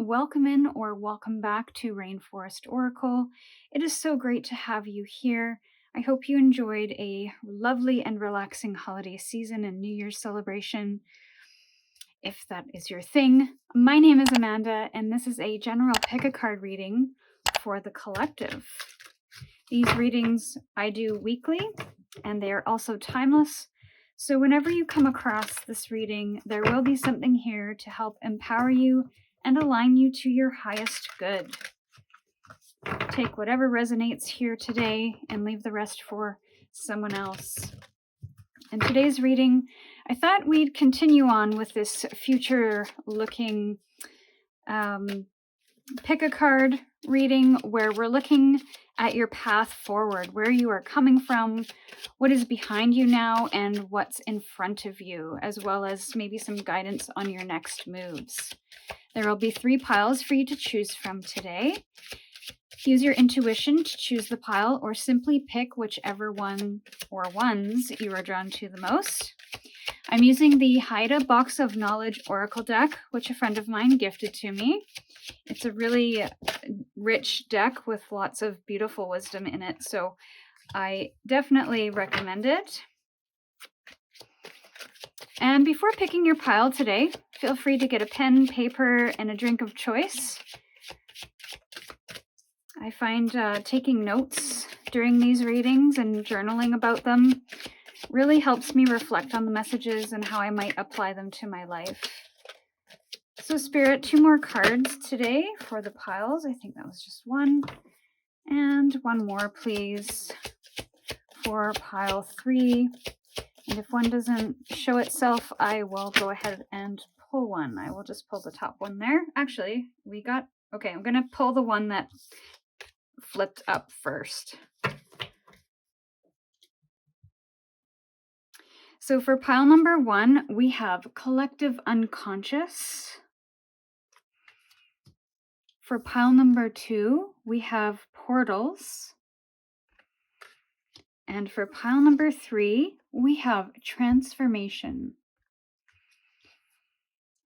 welcome in or welcome back to Rainforest Oracle. It is so great to have you here. I hope you enjoyed a lovely and relaxing holiday season and New Year's celebration, if that is your thing. My name is Amanda, and this is a general pick-a-card reading for the collective. These readings I do weekly, and they are also timeless. So whenever you come across this reading, there will be something here to help empower you and align you to your highest good. Take whatever resonates here today and leave the rest for someone else. In today's reading, I thought we'd continue on with this future-looking pick-a-card reading where we're looking at your path forward, where you are coming from, what is behind you now, and what's in front of you, as well as maybe some guidance on your next moves. There will be 3 piles for you to choose from today. Use your intuition to choose the pile, or simply pick whichever one or ones you are drawn to the most. I'm using the Haida Box of Knowledge Oracle deck, which a friend of mine gifted to me. It's a really rich deck with lots of beautiful wisdom in it, so I definitely recommend it. And before picking your pile today, feel free to get a pen, paper, and a drink of choice. I find taking notes during these readings and journaling about them really helps me reflect on the messages and how I might apply them to my life. So Spirit, 2 more cards today for the piles. I think that was just 1. And 1 more, please, for pile 3. And if one doesn't show itself, I will go ahead and pull one. I will just pull the top one there. Actually, okay, I'm going to pull the one that flipped up first. So for pile number 1, we have Collective Unconscious. For pile number 2, we have Portals. And for pile number 3, we have Transformation.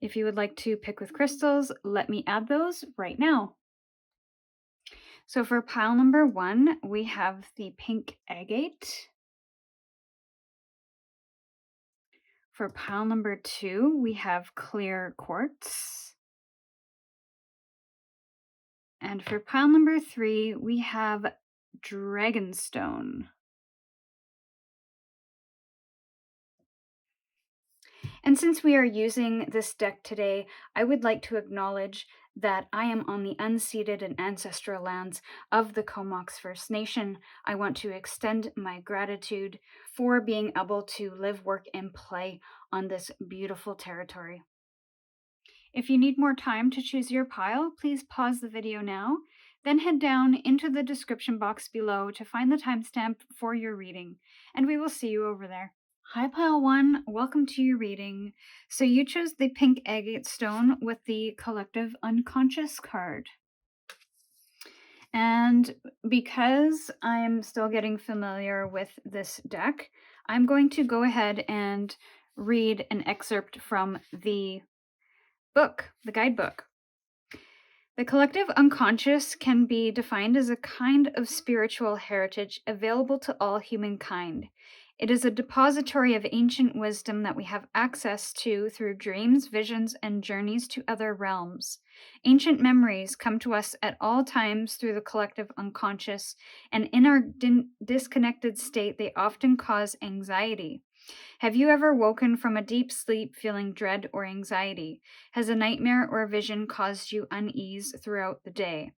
If you would like to pick with crystals, let me add those right now. So for pile number 1, we have the pink Agate. For pile number 2, we have clear Quartz. And for pile number 3, we have Dragonstone. And since we are using this deck today, I would like to acknowledge that I am on the unceded and ancestral lands of the Comox First Nation. I want to extend my gratitude for being able to live, work, and play on this beautiful territory. If you need more time to choose your pile, please pause the video now, then head down into the description box below to find the timestamp for your reading, and we will see you over there. Hi Pile 1, welcome to your reading. So you chose the pink agate stone with the Collective Unconscious card. And because I'm still getting familiar with this deck, I'm going to go ahead and read an excerpt from the book, the guidebook. The collective unconscious can be defined as a kind of spiritual heritage available to all humankind. It is a depository of ancient wisdom that we have access to through dreams, visions, and journeys to other realms. Ancient memories come to us at all times through the collective unconscious, and in our disconnected state, they often cause anxiety. Have you ever woken from a deep sleep feeling dread or anxiety? Has a nightmare or a vision caused you unease throughout the day?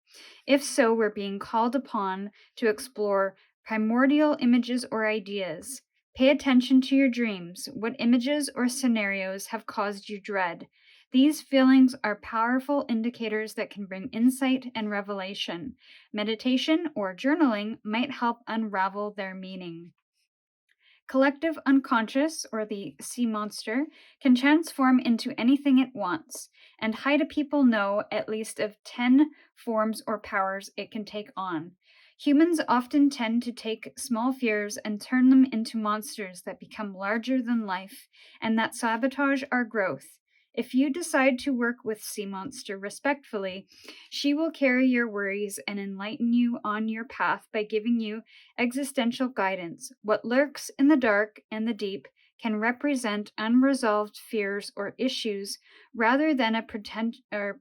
If so, we're being called upon to explore primordial images or ideas. Pay attention to your dreams. What images or scenarios have caused you dread? These feelings are powerful indicators that can bring insight and revelation. Meditation or journaling might help unravel their meaning. Collective unconscious, or the sea monster, can transform into anything it wants, and Haida people know at least of 10 forms or powers it can take on. Humans often tend to take small fears and turn them into monsters that become larger than life, and that sabotage our growth. If you decide to work with Sea Monster respectfully, she will carry your worries and enlighten you on your path by giving you existential guidance. What lurks in the dark and the deep can represent unresolved fears or issues rather than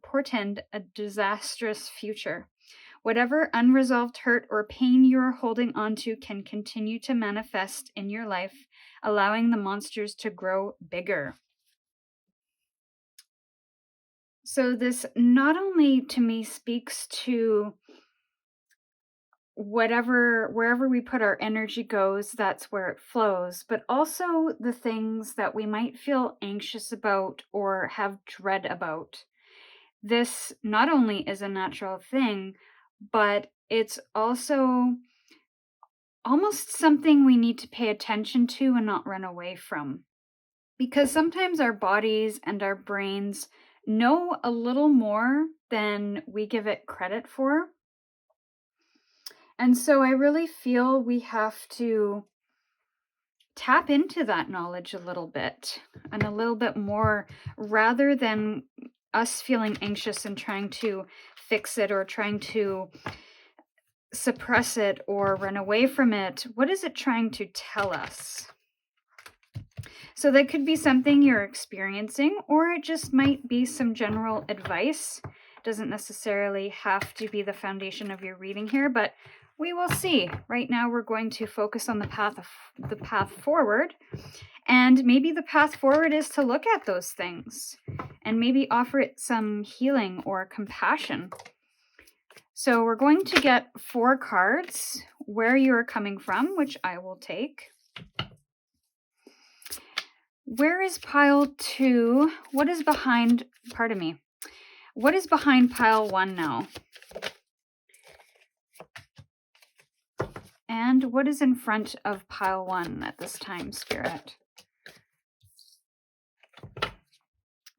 portend a disastrous future. Whatever unresolved hurt or pain you are holding onto can continue to manifest in your life, allowing the monsters to grow bigger. So this not only to me speaks to wherever we put our energy goes, that's where it flows, but also the things that we might feel anxious about or have dread about. This not only is a natural thing, but it's also almost something we need to pay attention to and not run away from. Because sometimes our bodies and our brains know a little more than we give it credit for. And so I really feel we have to tap into that knowledge a little bit and a little bit more, rather than us feeling anxious and trying to fix it or trying to suppress it or run away from it. What is it trying to tell us? So that could be something you're experiencing, or it just might be some general advice. It doesn't necessarily have to be the foundation of your reading here, but we will see. Right now we're going to focus on the path forward, and maybe the path forward is to look at those things and maybe offer it some healing or compassion. So we're going to get 4 cards, where you are coming from, which I will take. Where is pile 2? What is behind, pardon me, what is behind pile 1 now? And what is in front of pile 1 at this time, Spirit?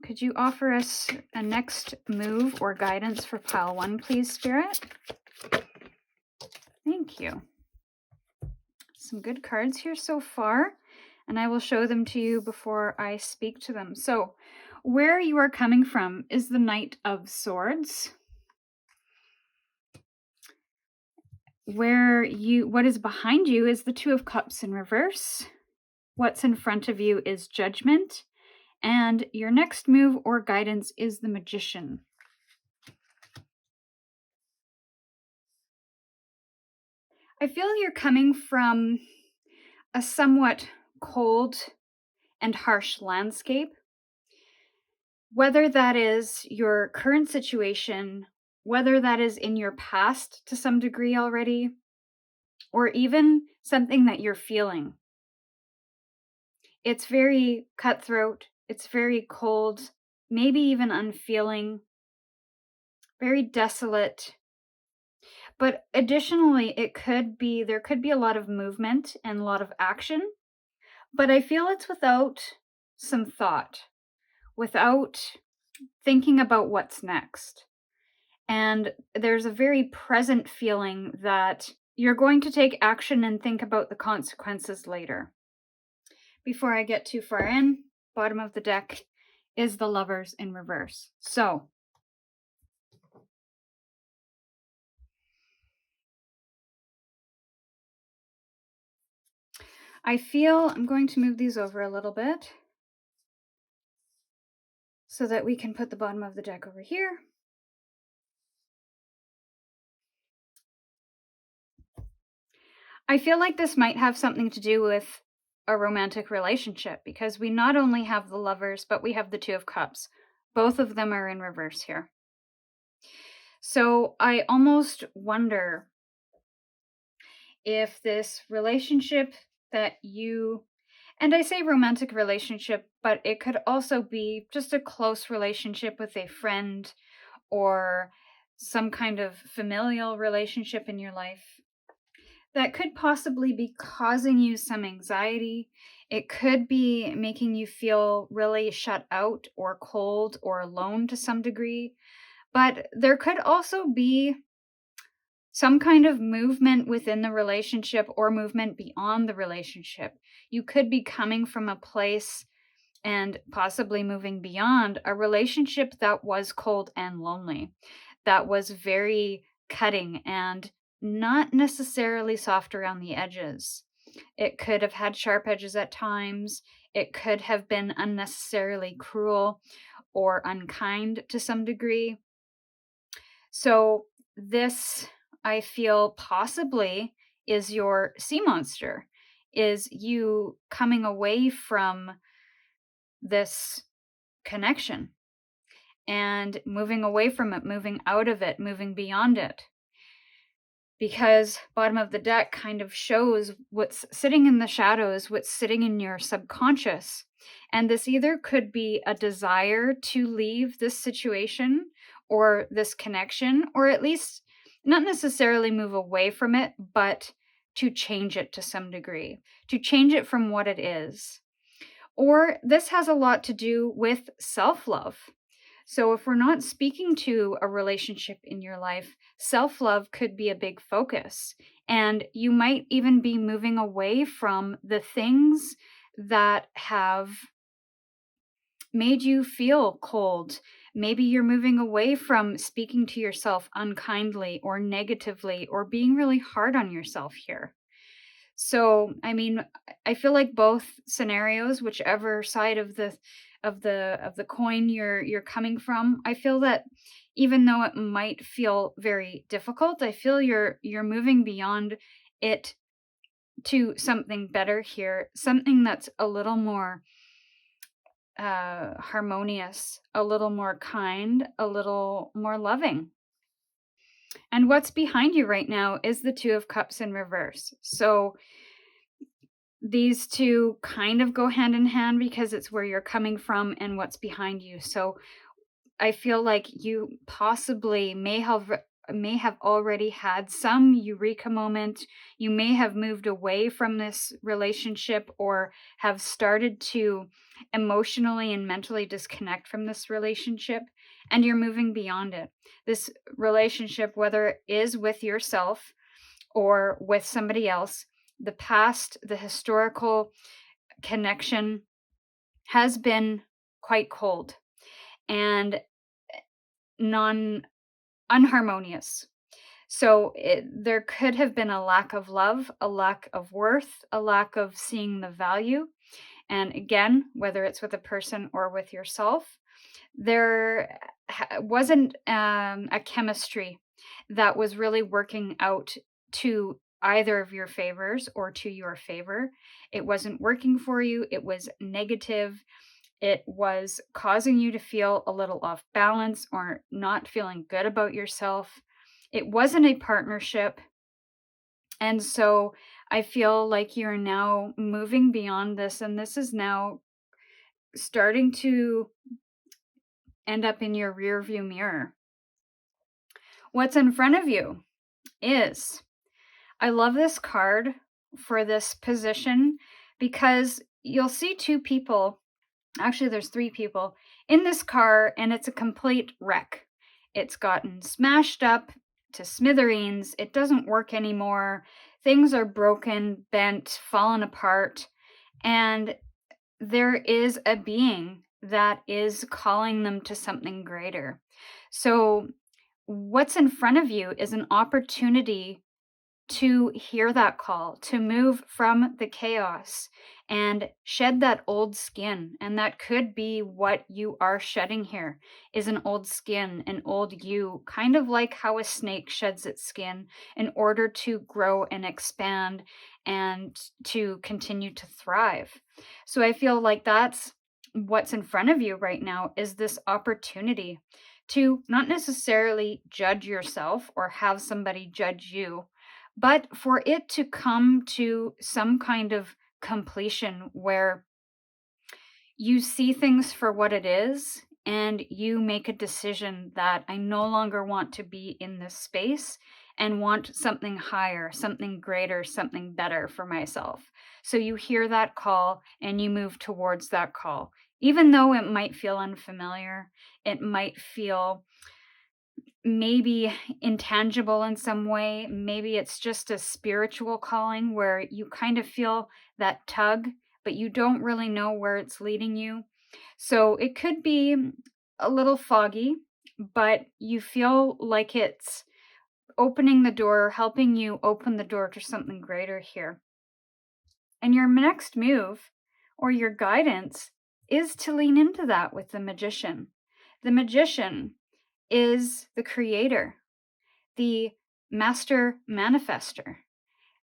Could you offer us a next move or guidance for pile 1, please, Spirit? Thank you. Some good cards here so far, and I will show them to you before I speak to them. So, where you are coming from is the Knight of Swords. What is behind you is the Two of Cups in reverse. What's in front of you is Judgment. And your next move or guidance is the Magician. I feel you're coming from a somewhat cold and harsh landscape. Whether that is your current situation, whether that is in your past to some degree already, or even something that you're feeling. It's very cutthroat, it's very cold, maybe even unfeeling, very desolate. But additionally, there could be a lot of movement and a lot of action, but I feel it's without some thought, without thinking about what's next. And there's a very present feeling that you're going to take action and think about the consequences later. Before I get too far in, bottom of the deck is the Lovers in reverse. So, I feel I'm going to move these over a little bit so that we can put the bottom of the deck over here. I feel like this might have something to do with a romantic relationship, because we not only have the Lovers, but we have the Two of Cups. Both of them are in reverse here. So I almost wonder if this relationship that you, and I say romantic relationship, but it could also be just a close relationship with a friend or some kind of familial relationship in your life, that could possibly be causing you some anxiety. It could be making you feel really shut out or cold or alone to some degree. But there could also be some kind of movement within the relationship or movement beyond the relationship. You could be coming from a place and possibly moving beyond a relationship that was cold and lonely, that was very cutting and not necessarily soft around the edges. It could have had sharp edges at times. It could have been unnecessarily cruel or unkind to some degree. So, this, I feel, possibly is your sea monster, is you coming away from this connection and moving away from it, moving out of it, moving beyond it. Because bottom of the deck kind of shows what's sitting in the shadows, what's sitting in your subconscious. And this either could be a desire to leave this situation or this connection, or at least not necessarily move away from it, but to change it to some degree, to change it from what it is. Or this has a lot to do with self-love. So if we're not speaking to a relationship in your life, self-love could be a big focus. And you might even be moving away from the things that have made you feel cold. Maybe you're moving away from speaking to yourself unkindly or negatively or being really hard on yourself here. So, I mean, I feel like both scenarios, whichever side of the coin you're coming from, I feel that even though it might feel very difficult, I feel you're moving beyond it to something better here, something that's a little more harmonious, a little more kind, a little more loving. And what's behind you right now is the Two of Cups in reverse. So these two kind of go hand in hand because it's where you're coming from and what's behind you. So I feel like you possibly may have already had some eureka moment. You may have moved away from this relationship or have started to emotionally and mentally disconnect from this relationship, and you're moving beyond it. This relationship, whether it is with yourself or with somebody else, the past, the historical connection has been quite cold and unharmonious. So there could have been a lack of love, a lack of worth, a lack of seeing the value. And again, whether it's with a person or with yourself, there wasn't a chemistry that was really working out to either of your favors or to your favor. It wasn't working for you. It was negative. It was causing you to feel a little off balance or not feeling good about yourself. It wasn't a partnership. And so I feel like you're now moving beyond this, and this is now starting to end up in your rearview mirror. What's in front of you is, I love this card for this position because you'll see two people, actually there's three people in this car, and it's a complete wreck. It's gotten smashed up to smithereens. It doesn't work anymore. Things are broken, bent, fallen apart, and there is a being that is calling them to something greater. So what's in front of you is an opportunity to hear that call, to move from the chaos and shed that old skin. And that could be what you are shedding here, is an old skin, an old you, kind of like how a snake sheds its skin in order to grow and expand and to continue to thrive. So I feel like that's what's in front of you right now, is this opportunity to not necessarily judge yourself or have somebody judge you, but for it to come to some kind of completion where you see things for what it is and you make a decision that I no longer want to be in this space and want something higher, something greater, something better for myself. So you hear that call and you move towards that call. Even though it might feel unfamiliar, it might feel maybe intangible in some way. Maybe it's just a spiritual calling where you kind of feel that tug, but you don't really know where it's leading you. So it could be a little foggy, but you feel like it's opening the door, helping you open the door to something greater here. And your next move or your guidance is to lean into that with the magician. The magician is the creator, the master manifester.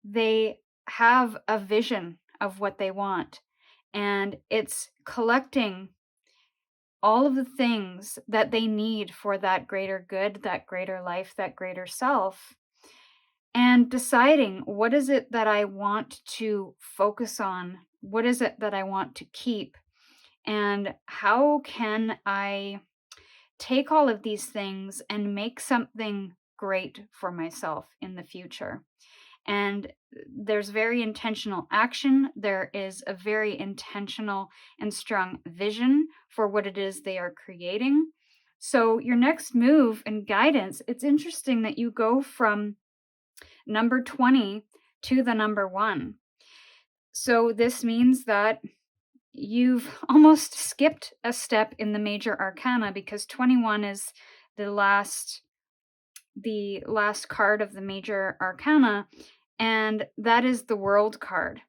They have a vision of what they want, and it's collecting all of the things that they need for that greater good, that greater life, that greater self, and deciding what is it that I want to focus on? What is it that I want to keep? And how can I take all of these things and make something great for myself in the future? And there's very intentional action. There is a very intentional and strong vision for what it is they are creating. So your next move and guidance, it's interesting that you go from number 20 to the number 1. So this means that you've almost skipped a step in the major arcana, because 21 is the last card of the major arcana, and that is the World card.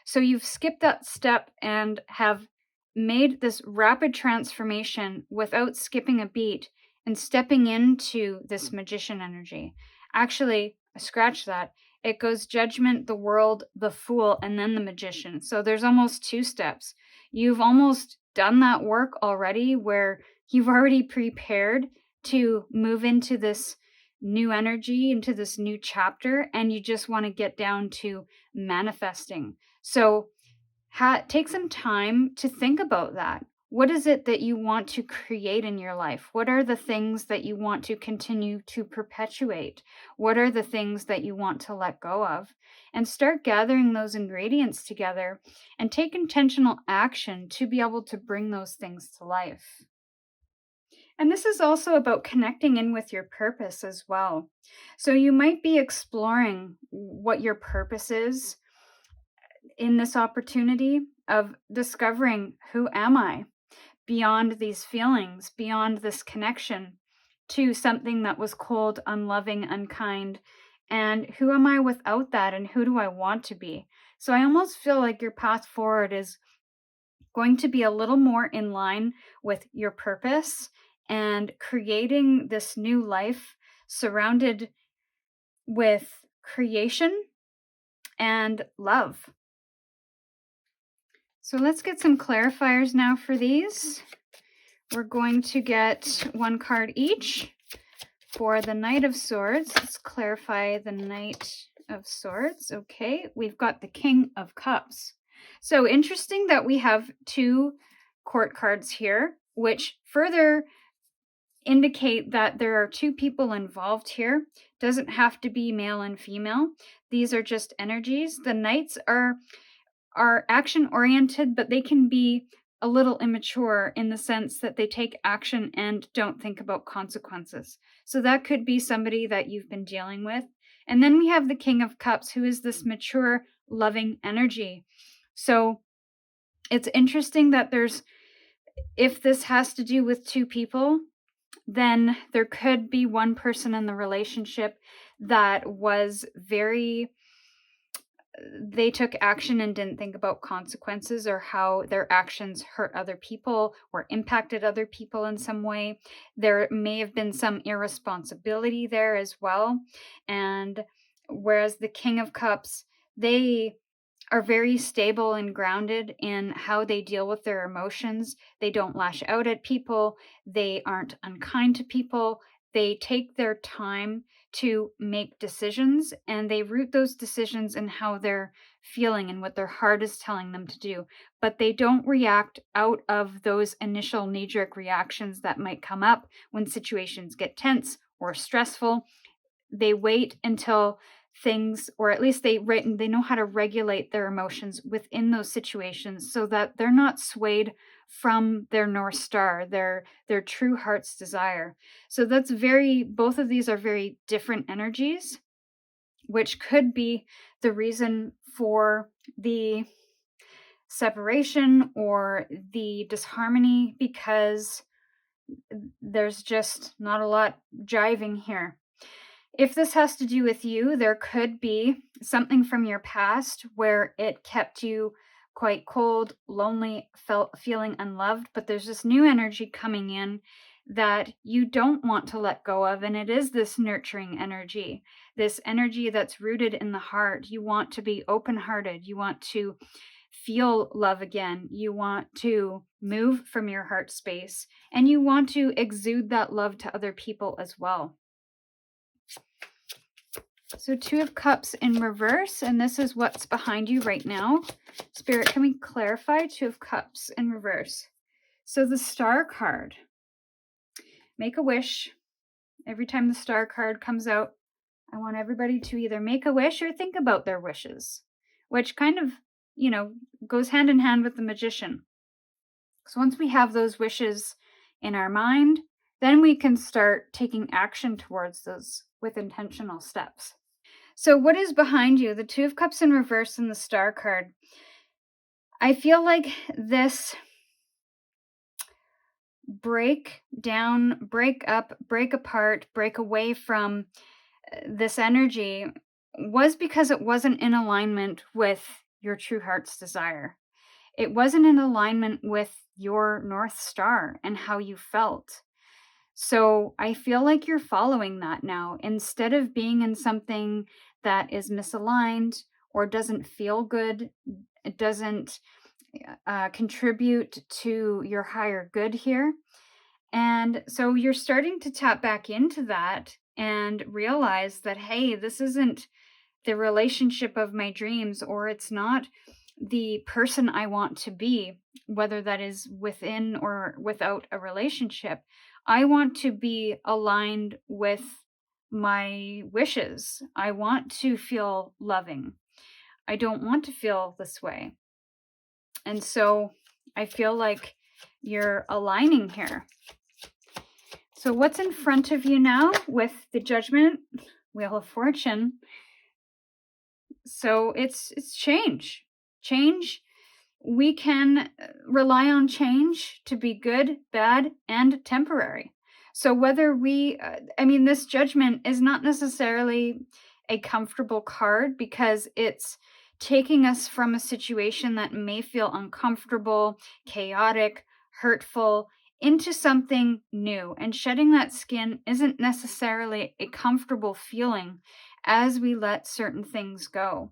So you've skipped that step and have made this rapid transformation without skipping a beat and stepping into this magician energy. Actually, scratch that. It goes judgment, the world, the fool, and then the magician. So there's almost 2 steps. You've almost done that work already, where you've already prepared to move into this new energy, into this new chapter, and you just want to get down to manifesting. So take some time to think about that. What is it that you want to create in your life? What are the things that you want to continue to perpetuate? What are the things that you want to let go of? And start gathering those ingredients together and take intentional action to be able to bring those things to life. And this is also about connecting in with your purpose as well. So you might be exploring what your purpose is in this opportunity of discovering, who am I beyond these feelings, beyond this connection to something that was cold, unloving, unkind, and who am I without that, and who do I want to be? So I almost feel like your path forward is going to be a little more in line with your purpose and creating this new life surrounded with creation and love. So let's get some clarifiers now for these. We're going to get 1 card each. For the Knight of Swords, let's clarify the Knight of Swords. Okay, we've got the King of Cups. So interesting that we have 2 court cards here, which further indicate that there are 2 people involved here. Doesn't have to be male and female. These are just energies. The Knights are action oriented, but they can be a little immature in the sense that they take action and don't think about consequences. So that could be somebody that you've been dealing with. And then we have the King of Cups, who is this mature, loving energy. So it's interesting that if this has to do with 2 people, then there could be one person in the relationship that was they took action and didn't think about consequences or how their actions hurt other people or impacted other people in some way. There may have been some irresponsibility there as well. And whereas the King of Cups, they are very stable and grounded in how they deal with their emotions. They don't lash out at people. They aren't unkind to people. They take their time to make decisions, and they root those decisions in how they're feeling and what their heart is telling them to do. But they don't react out of those initial knee-jerk reactions that might come up when situations get tense or stressful. They wait until things, or at least they know how to regulate their emotions within those situations so that they're not swayed from their North Star, their true heart's desire. So that's both of these are very different energies, which could be the reason for the separation or the disharmony because there's just not a lot jiving here. If this has to do with you, there could be something from your past where it kept you quite cold, lonely, feeling unloved, but there's this new energy coming in that you don't want to let go of, and it is this nurturing energy, this energy that's rooted in the heart. You want to be open-hearted. You want to feel love again. You want to move from your heart space, and you want to exude that love to other people as well. So 2 of Cups in reverse, and this is what's behind you right now. Spirit, can we clarify 2 of Cups in reverse? So the Star card. Make a wish. Every time the Star card comes out, I want everybody to either make a wish or think about their wishes, which kind of, goes hand in hand with the Magician. So once we have those wishes in our mind, then we can start taking action towards those with intentional steps. So what is behind you? The 2 of Cups in reverse and the Star card. I feel like this break down, break up, break apart, break away from this energy was because it wasn't in alignment with your true heart's desire. It wasn't in alignment with your North Star and how you felt. So I feel like you're following that now. Instead of being in something that is misaligned or doesn't feel good, it doesn't contribute to your higher good here. And so you're starting to tap back into that and realize that, hey, this isn't the relationship of my dreams, or it's not the person I want to be, whether that is within or without a relationship. I want to be aligned with my wishes. I want to feel loving. I don't want to feel this way. And so I feel like you're aligning here. So what's in front of you now with the Judgment, Wheel of Fortune? So it's change. Change. We can rely on change to be good, bad, and temporary. So whether this Judgment is not necessarily a comfortable card because it's taking us from a situation that may feel uncomfortable, chaotic, hurtful, into something new. And shedding that skin isn't necessarily a comfortable feeling as we let certain things go.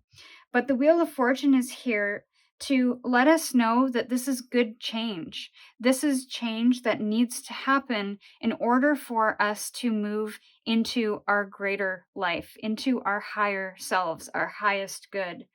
But the Wheel of Fortune is here to let us know that this is good change. This is change that needs to happen in order for us to move into our greater life, into our higher selves, our highest good.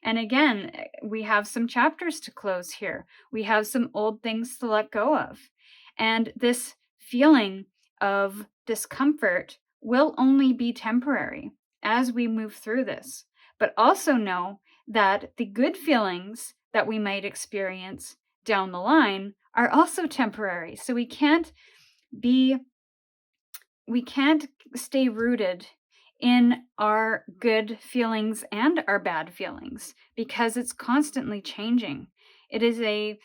And again, we have some chapters to close here. We have some old things to let go of. And this feeling of discomfort will only be temporary as we move through this. But also know that the good feelings that we might experience down the line are also temporary. So we can't stay rooted in our good feelings and our bad feelings because it's constantly changing. It is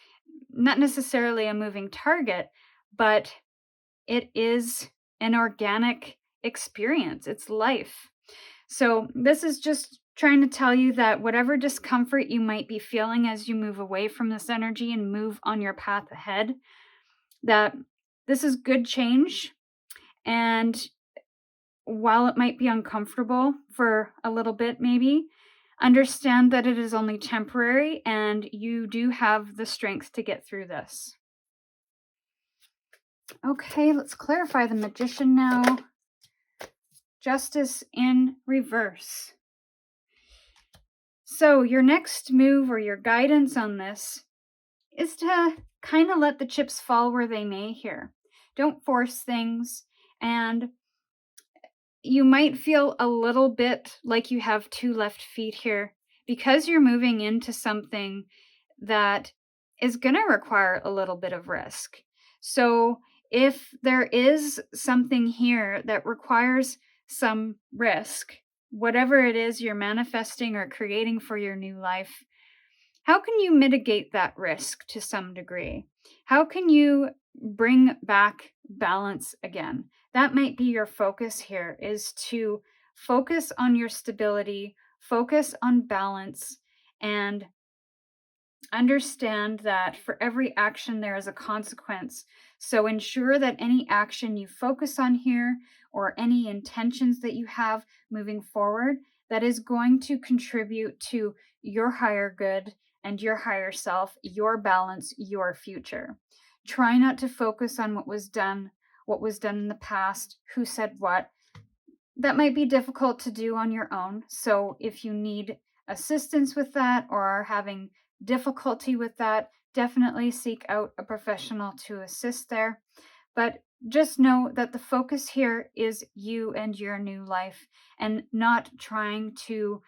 not necessarily a moving target, but it is an organic experience. It's life. So this is just trying to tell you that whatever discomfort you might be feeling as you move away from this energy and move on your path ahead, that this is good change. And while it might be uncomfortable for a little bit, maybe, understand that it is only temporary and you do have the strength to get through this. Okay, let's clarify the Magician now. Justice in reverse. So your next move or your guidance on this is to kind of let the chips fall where they may here. Don't force things, and you might feel a little bit like you have 2 left feet here because you're moving into something that is going to require a little bit of risk. So if there is something here that requires some risk, whatever it is you're manifesting or creating for your new life, how can you mitigate that risk to some degree? How can you bring back balance again? That might be your focus here, is to focus on your stability, focus on balance, and understand that for every action there is a consequence. So ensure that any action you focus on here, or any intentions that you have moving forward, that is going to contribute to your higher good and your higher self, your balance, your future. Try not to focus on what was done in the past, who said what. That might be difficult to do on your own. So if you need assistance with that or are having difficulty with that, definitely seek out a professional to assist there. But just know that the focus here is you and your new life, and not trying to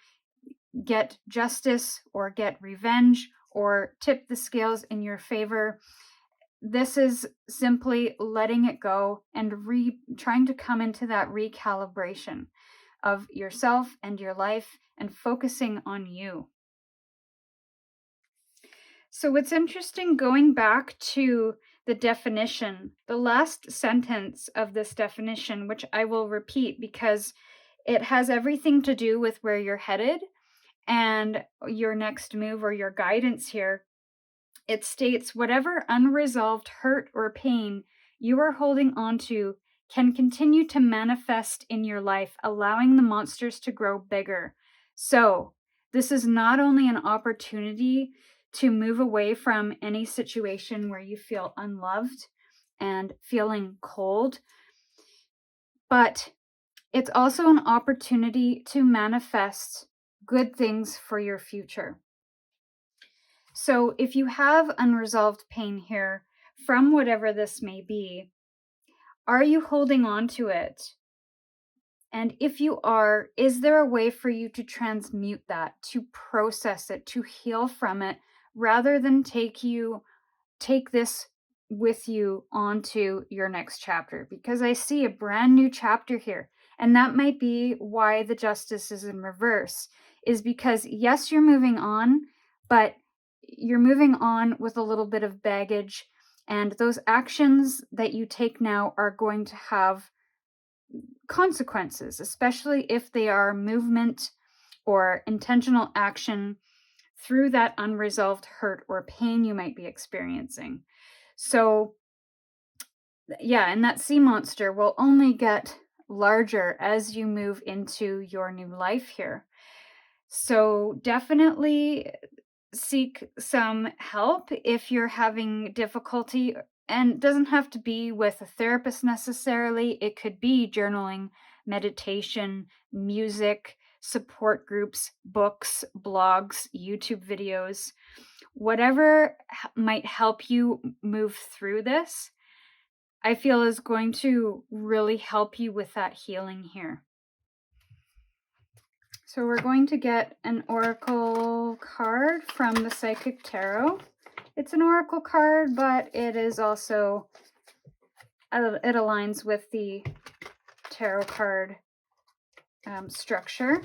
get justice or get revenge or tip the scales in your favor. This is simply letting it go and trying to come into that recalibration of yourself and your life and focusing on you. So what's interesting, going back to the definition, the last sentence of this definition, which I will repeat because it has everything to do with where you're headed and your next move or your guidance here. It states, whatever unresolved hurt or pain you are holding on to can continue to manifest in your life, allowing the monsters to grow bigger. So this is not only an opportunity to move away from any situation where you feel unloved and feeling cold, but it's also an opportunity to manifest good things for your future. So if you have unresolved pain here, from whatever this may be, are you holding on to it? And if you are, is there a way for you to transmute that, to process it, to heal from it, rather than take this with you onto your next chapter? Because I see a brand new chapter here. And that might be why the justice is in reverse, is because yes, you're moving on, but you're moving on with a little bit of baggage, and those actions that you take now are going to have consequences, especially if they are movement or intentional action through that unresolved hurt or pain you might be experiencing. So yeah, and that sea monster will only get larger as you move into your new life here. So definitely seek some help if you're having difficulty, and it doesn't have to be with a therapist necessarily. It could be journaling, meditation, music, support groups, books, blogs, YouTube videos, whatever might help you move through this, I feel is going to really help you with that healing here. So we're going to get an oracle card from the Psychic Tarot. It's an oracle card, but it is also, it aligns with the tarot card structure.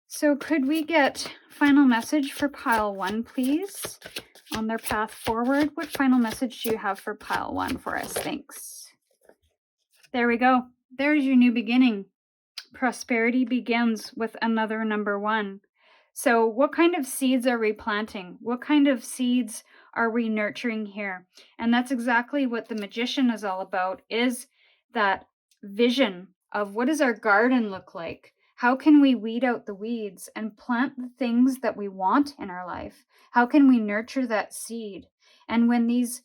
So could we get final message for pile 1, please? On their path forward, what final message do you have for pile 1 for us? Thanks. There we go. There's your new beginning. Prosperity begins with another number 1. So what kind of seeds are we planting? What kind of seeds are we nurturing here? And that's exactly what the Magician is all about, is that vision of what does our garden look like? How can we weed out the weeds and plant the things that we want in our life? How can we nurture that seed? And when these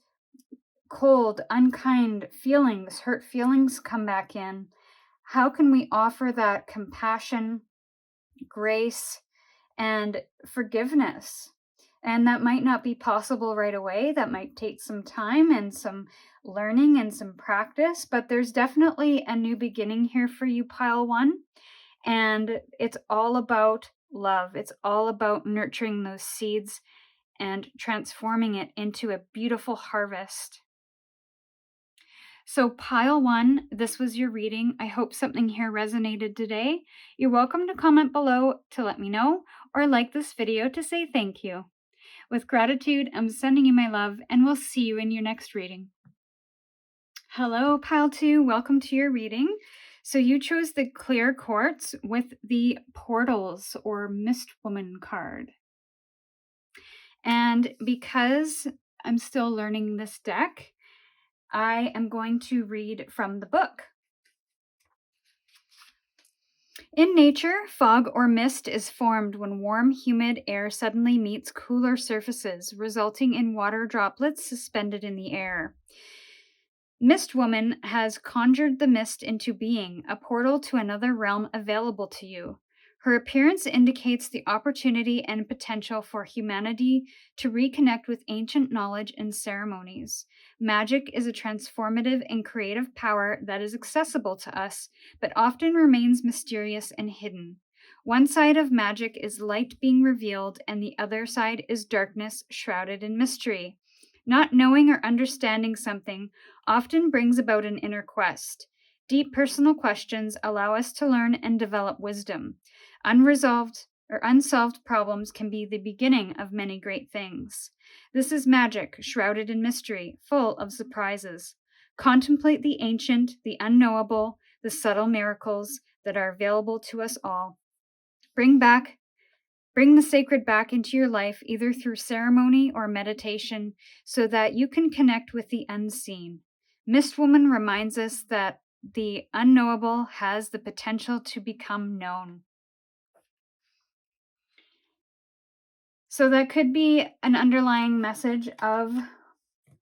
cold, unkind feelings, hurt feelings come back in, how can we offer that compassion, grace, and forgiveness? And that might not be possible right away. That might take some time and some learning and some practice, but there's definitely a new beginning here for you, pile 1. And it's all about love. It's all about nurturing those seeds and transforming it into a beautiful harvest. So pile 1, this was your reading. I hope something here resonated today. You're welcome to comment below to let me know, or like this video to say thank you. With gratitude, I'm sending you my love, and we'll see you in your next reading. Hello, pile 2. Welcome to your reading. So you chose the clear quartz with the portals or mist woman card. And because I'm still learning this deck, I am going to read from the book. In nature, fog or mist is formed when warm, humid air suddenly meets cooler surfaces, resulting in water droplets suspended in the air. Mist Woman has conjured the mist into being, a portal to another realm available to you. Her appearance indicates the opportunity and potential for humanity to reconnect with ancient knowledge and ceremonies. Magic is a transformative and creative power that is accessible to us, but often remains mysterious and hidden. One side of magic is light being revealed, and the other side is darkness shrouded in mystery. Not knowing or understanding something often brings about an inner quest. Deep personal questions allow us to learn and develop wisdom. Unresolved or unsolved problems can be the beginning of many great things. This is magic, shrouded in mystery, full of surprises. Contemplate the ancient, the unknowable, the subtle miracles that are available to us all. Bring the sacred back into your life, either through ceremony or meditation, so that you can connect with the unseen. Mistwoman reminds us that the unknowable has the potential to become known. So that could be an underlying message of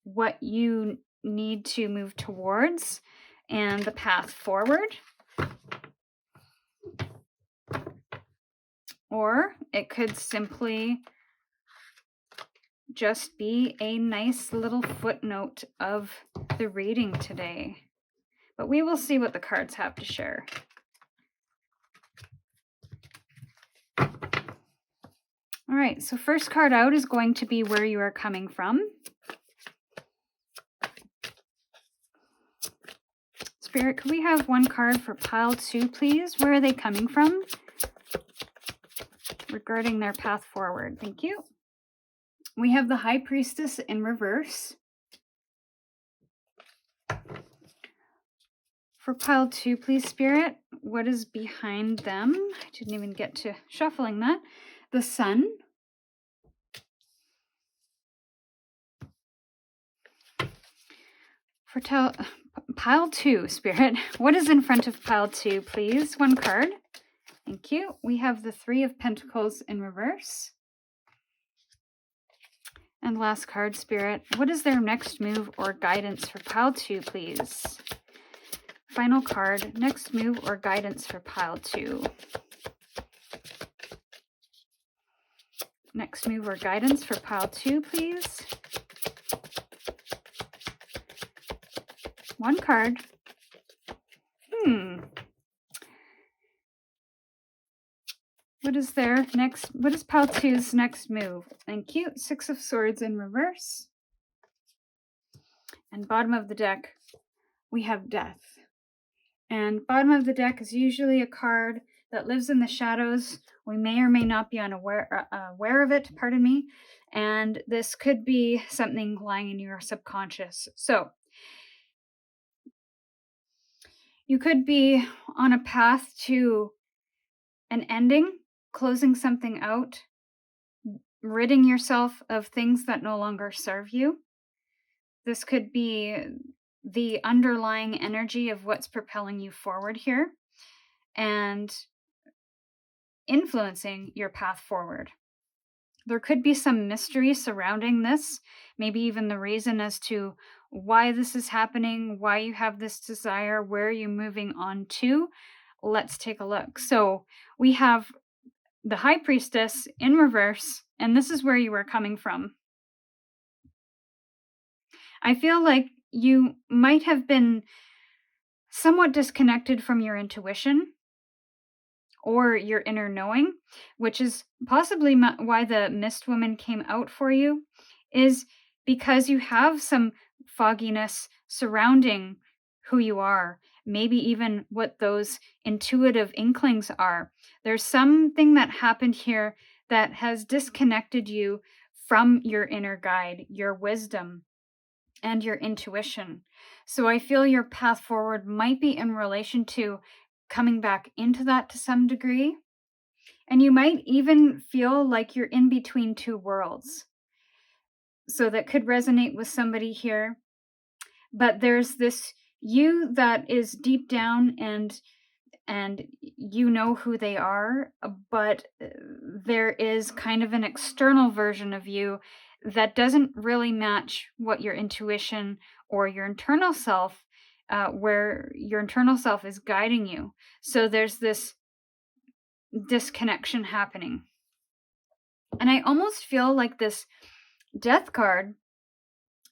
what you need to move towards and the path forward. Or it could simply just be a nice little footnote of the reading today. But we will see what the cards have to share. All right, so first card out is going to be where you are coming from. Spirit, could we have one card for pile 2, please? Where are they coming from? Regarding their path forward. Thank you. We have the High Priestess in reverse. For pile 2, please, Spirit, what is behind them? I didn't even get to shuffling that. The Sun. For pile 2, Spirit, what is in front of pile 2, please? One card. Thank you. We have the Three of Pentacles in reverse. And last card, Spirit, what is their next move or guidance for pile 2, please? Final card, next move or guidance for pile 2. Next move or guidance for pile 2, please. One card. What is pile 2's next move? Thank you. Six of Swords in reverse. And bottom of the deck, we have Death. And bottom of the deck is usually a card that lives in the shadows. We may or may not be aware of it, pardon me. And this could be something lying in your subconscious. So you could be on a path to an ending, closing something out, ridding yourself of things that no longer serve you. This could be the underlying energy of what's propelling you forward here and influencing your path forward. There could be some mystery surrounding this, maybe even the reason as to why this is happening, why you have this desire, where you're moving on to. Let's take a look. So we have the High Priestess in reverse, and this is where you are coming from. I feel like you might have been somewhat disconnected from your intuition or your inner knowing, which is possibly why the Mist Woman came out for you, is because you have some fogginess surrounding who you are, maybe even what those intuitive inklings are. There's something that happened here that has disconnected you from your inner guide, your wisdom, and your intuition. So I feel your path forward might be in relation to coming back into that to some degree. And you might even feel like you're in between two worlds. So that could resonate with somebody here. But there's this you that is deep down and you know who they are, but there is kind of an external version of you that doesn't really match what your intuition or your internal self, where your internal self is guiding you. So there's this disconnection happening. And I almost feel like this death card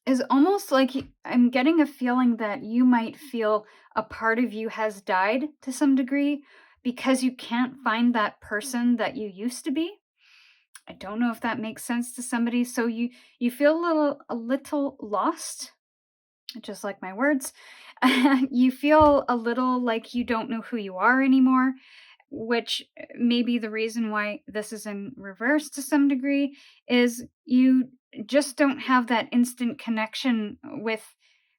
is almost like I'm getting a feeling that you might feel a part of you has died to some degree because you can't find that person that you used to be. I don't know if that makes sense to somebody. So you feel a little lost, just like my words. You feel a little like you don't know who you are anymore, which may be the reason why this is in reverse to some degree, is you just don't have that instant connection with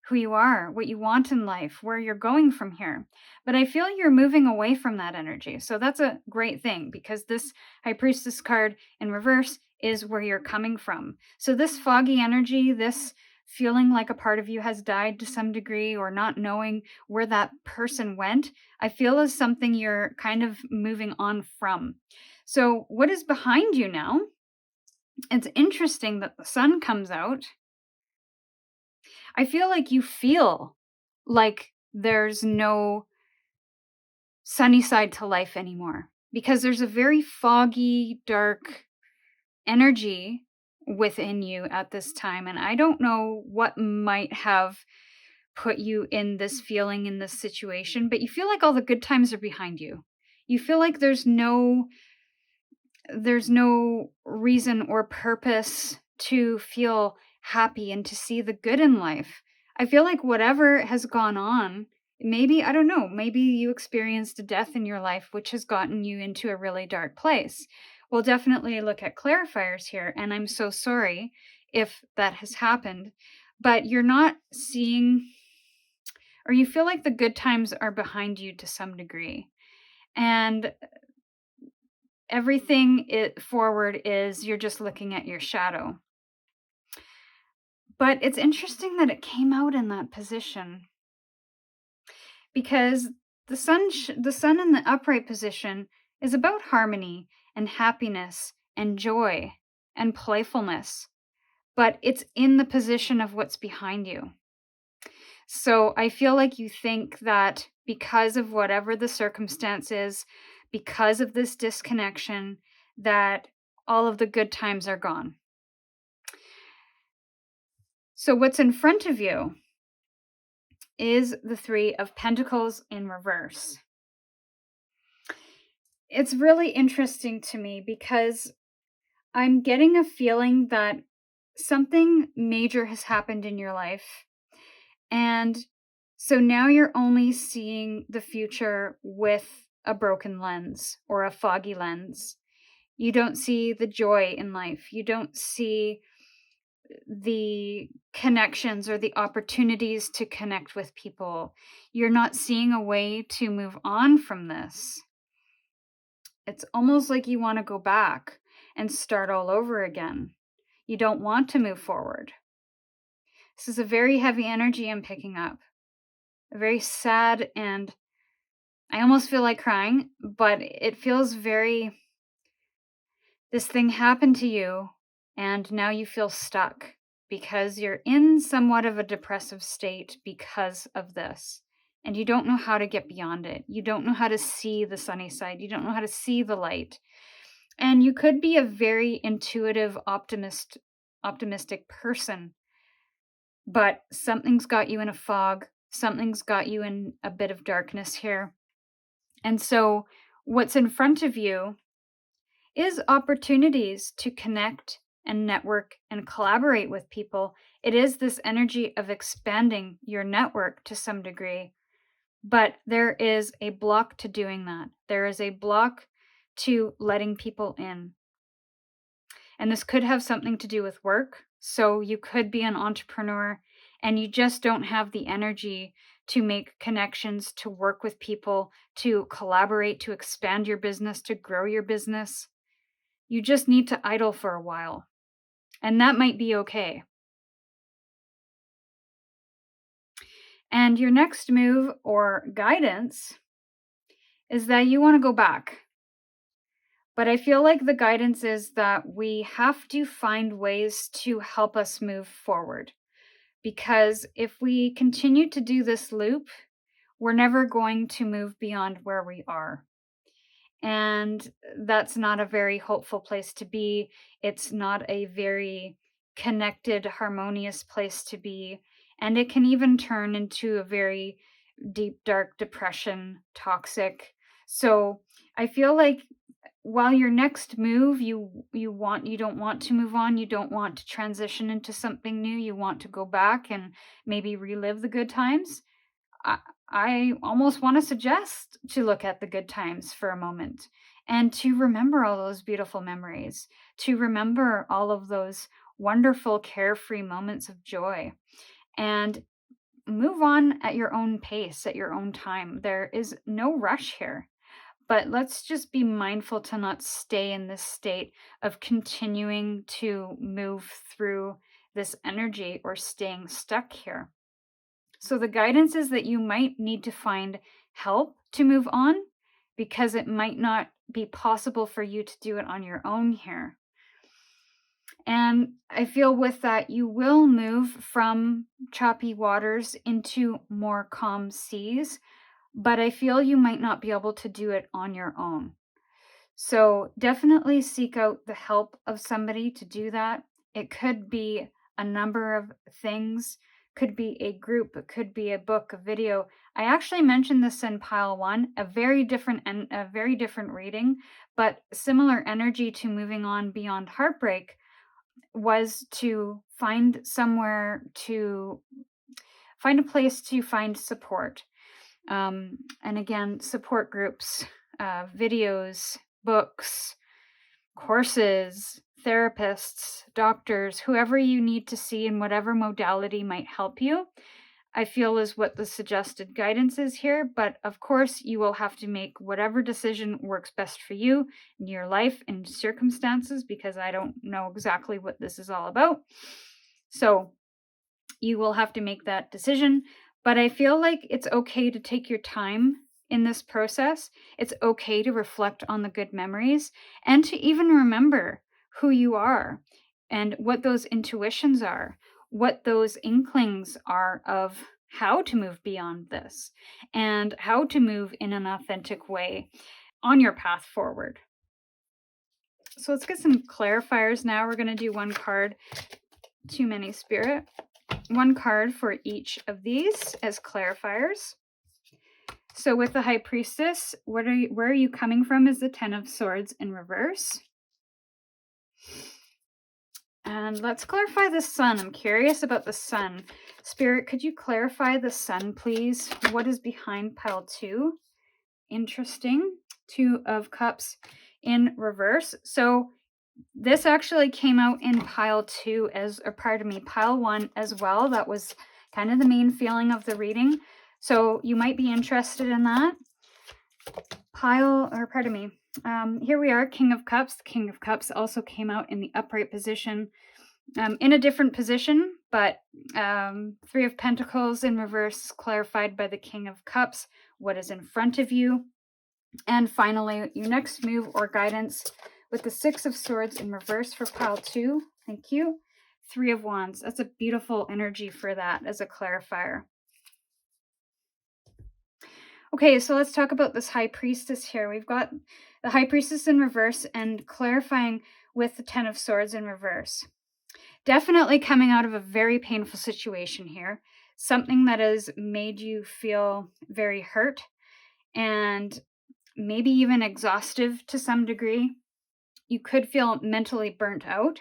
who you are, what you want in life, where you're going from here. But I feel you're moving away from that energy. So that's a great thing, because this High Priestess card in reverse is where you're coming from. So this foggy energy, this feeling like a part of you has died to some degree, or not knowing where that person went, I feel is something you're kind of moving on from. So what is behind you now? It's interesting that the sun comes out. I feel like you feel like there's no sunny side to life anymore, because there's a very foggy, dark energy within you at this time. And I don't know what might have put you in this feeling, in this situation, but you feel like all the good times are behind you. You feel like there's no reason or purpose to feel happy and to see the good in life. I feel like whatever has gone on, maybe, I don't know, maybe you experienced a death in your life, which has gotten you into a really dark place. We'll definitely look at clarifiers here, and I'm so sorry if that has happened, but you're not seeing, or you feel like the good times are behind you to some degree. And everything forward is you're just looking at your shadow. But it's interesting that it came out in that position, because the sun in the upright position is about harmony and happiness and joy and playfulness, but it's in the position of what's behind you. So I feel like you think that because of whatever the circumstance is, because of this disconnection, that all of the good times are gone. So what's in front of you is the Three of Pentacles in reverse. It's really interesting to me because I'm getting a feeling that something major has happened in your life. And so now you're only seeing the future with a broken lens or a foggy lens. You don't see the joy in life. You don't see the connections or the opportunities to connect with people. You're not seeing a way to move on from this. It's almost like you want to go back and start all over again. You don't want to move forward. This is a very heavy energy I'm picking up. A very sad, and I almost feel like crying, but it feels very, this thing happened to you and now you feel stuck because you're in somewhat of a depressive state because of this. And you don't know how to get beyond it. You don't know how to see the sunny side. You don't know how to see the light. And you could be a very intuitive, optimistic person, but something's got you in a fog. Something's got you in a bit of darkness here. And so what's in front of you is opportunities to connect and network and collaborate with people. It is this energy of expanding your network to some degree, but there is a block to doing that. There is a block to letting people in. And this could have something to do with work. So you could be an entrepreneur and you just don't have the energy to make connections, to work with people, to collaborate, to expand your business, to grow your business. You just need to idle for a while. And that might be okay. And your next move or guidance is that you want to go back. But I feel like the guidance is that we have to find ways to help us move forward. Because if we continue to do this loop, we're never going to move beyond where we are. And that's not a very hopeful place to be. It's not a very connected, harmonious place to be. And it can even turn into a very deep, dark depression, toxic. So I feel like while your next move, you don't want to move on, you don't want to transition into something new, you want to go back and maybe relive the good times, I almost want to suggest to look at the good times for a moment and to remember all those beautiful memories, to remember all of those wonderful carefree moments of joy, and move on at your own pace, at your own time. There is no rush here. But let's just be mindful to not stay in this state of continuing to move through this energy or staying stuck here. So the guidance is that you might need to find help to move on because it might not be possible for you to do it on your own here. And I feel with that, you will move from choppy waters into more calm seas, but I feel you might not be able to do it on your own. So definitely seek out the help of somebody to do that. It could be a number of things, could be a group, it could be a book, a video. I actually mentioned this in pile 1, a very different reading, but similar energy to moving on beyond heartbreak was to find somewhere to find a place to find support. And again, support groups, videos, books, courses, therapists, doctors, whoever you need to see in whatever modality might help you, I feel is what the suggested guidance is here. But of course, you will have to make whatever decision works best for you in your life and circumstances, because I don't know exactly what this is all about. So you will have to make that decision. But I feel like it's okay to take your time in this process. It's okay to reflect on the good memories and to even remember who you are and what those intuitions are, what those inklings are of how to move beyond this and how to move in an authentic way on your path forward. So let's get some clarifiers now. We're going to do one card, Too Many Spirit. One card for each of these as clarifiers. So with the High Priestess, where are you coming from is the Ten of Swords in reverse. And let's clarify the Sun. I'm curious about the Sun. Spirit, could you clarify the Sun, please? What is behind pile 2? Interesting. 2 of Cups in reverse. So this actually came out in pile 2 pile 1 as well. That was kind of the main feeling of the reading. So you might be interested in that. Here we are, King of Cups. The King of Cups also came out in the upright position, in a different position, but 3 of Pentacles in reverse, clarified by the King of Cups, what is in front of you. And finally, your next move or guidance with the 6 of Swords in reverse for pile 2. Thank you. 3 of Wands. That's a beautiful energy for that as a clarifier. Okay, so let's talk about this High Priestess here. We've got the High Priestess in reverse and clarifying with the 10 of Swords in reverse. Definitely coming out of a very painful situation here. Something that has made you feel very hurt and maybe even exhaustive to some degree. You could feel mentally burnt out.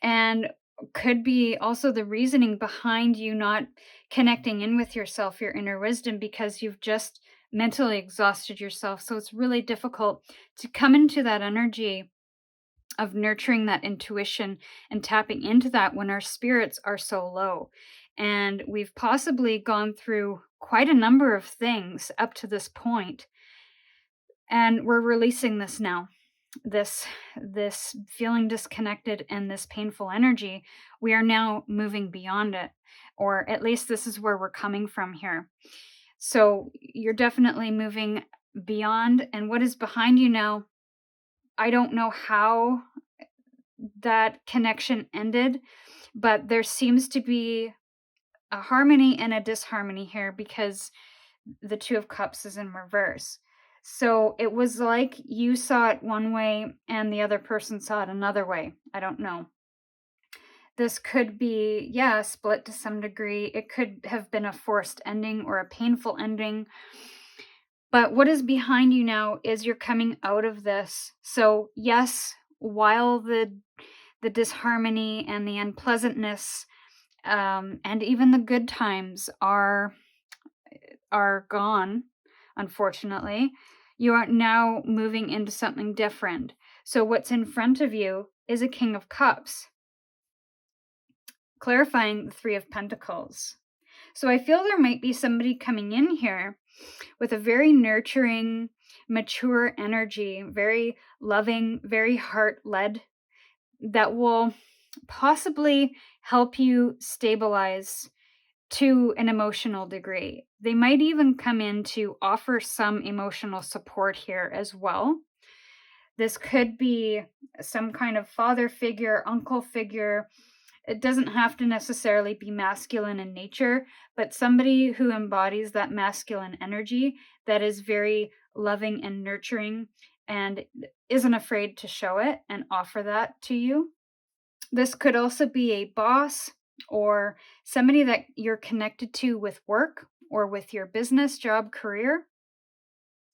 And could be also the reasoning behind you not connecting in with yourself, your inner wisdom, because you've just mentally exhausted yourself. So it's really difficult to come into that energy of nurturing that intuition and tapping into that when our spirits are so low. And we've possibly gone through quite a number of things up to this point, and we're releasing this now. This feeling disconnected and this painful energy, we are now moving beyond it, or at least this is where we're coming from here. So you're definitely moving beyond, and what is behind you now, I don't know how that connection ended, but there seems to be a harmony and a disharmony here because the Two of Cups is in reverse. So it was like you saw it one way and the other person saw it another way. I don't know. This could be, yeah, split to some degree. It could have been a forced ending or a painful ending. But what is behind you now is you're coming out of this. So yes, while the disharmony and the unpleasantness and even the good times are gone, unfortunately, you are now moving into something different. So what's in front of you is a King of Cups, clarifying the Three of Pentacles. So I feel there might be somebody coming in here with a very nurturing, mature energy, very loving, very heart-led, that will possibly help you stabilize to an emotional degree. They might even come in to offer some emotional support here as well. This could be some kind of father figure, uncle figure. It doesn't have to necessarily be masculine in nature, but somebody who embodies that masculine energy that is very loving and nurturing and isn't afraid to show it and offer that to you. This could also be a boss or somebody that you're connected to with work or with your business, job, career.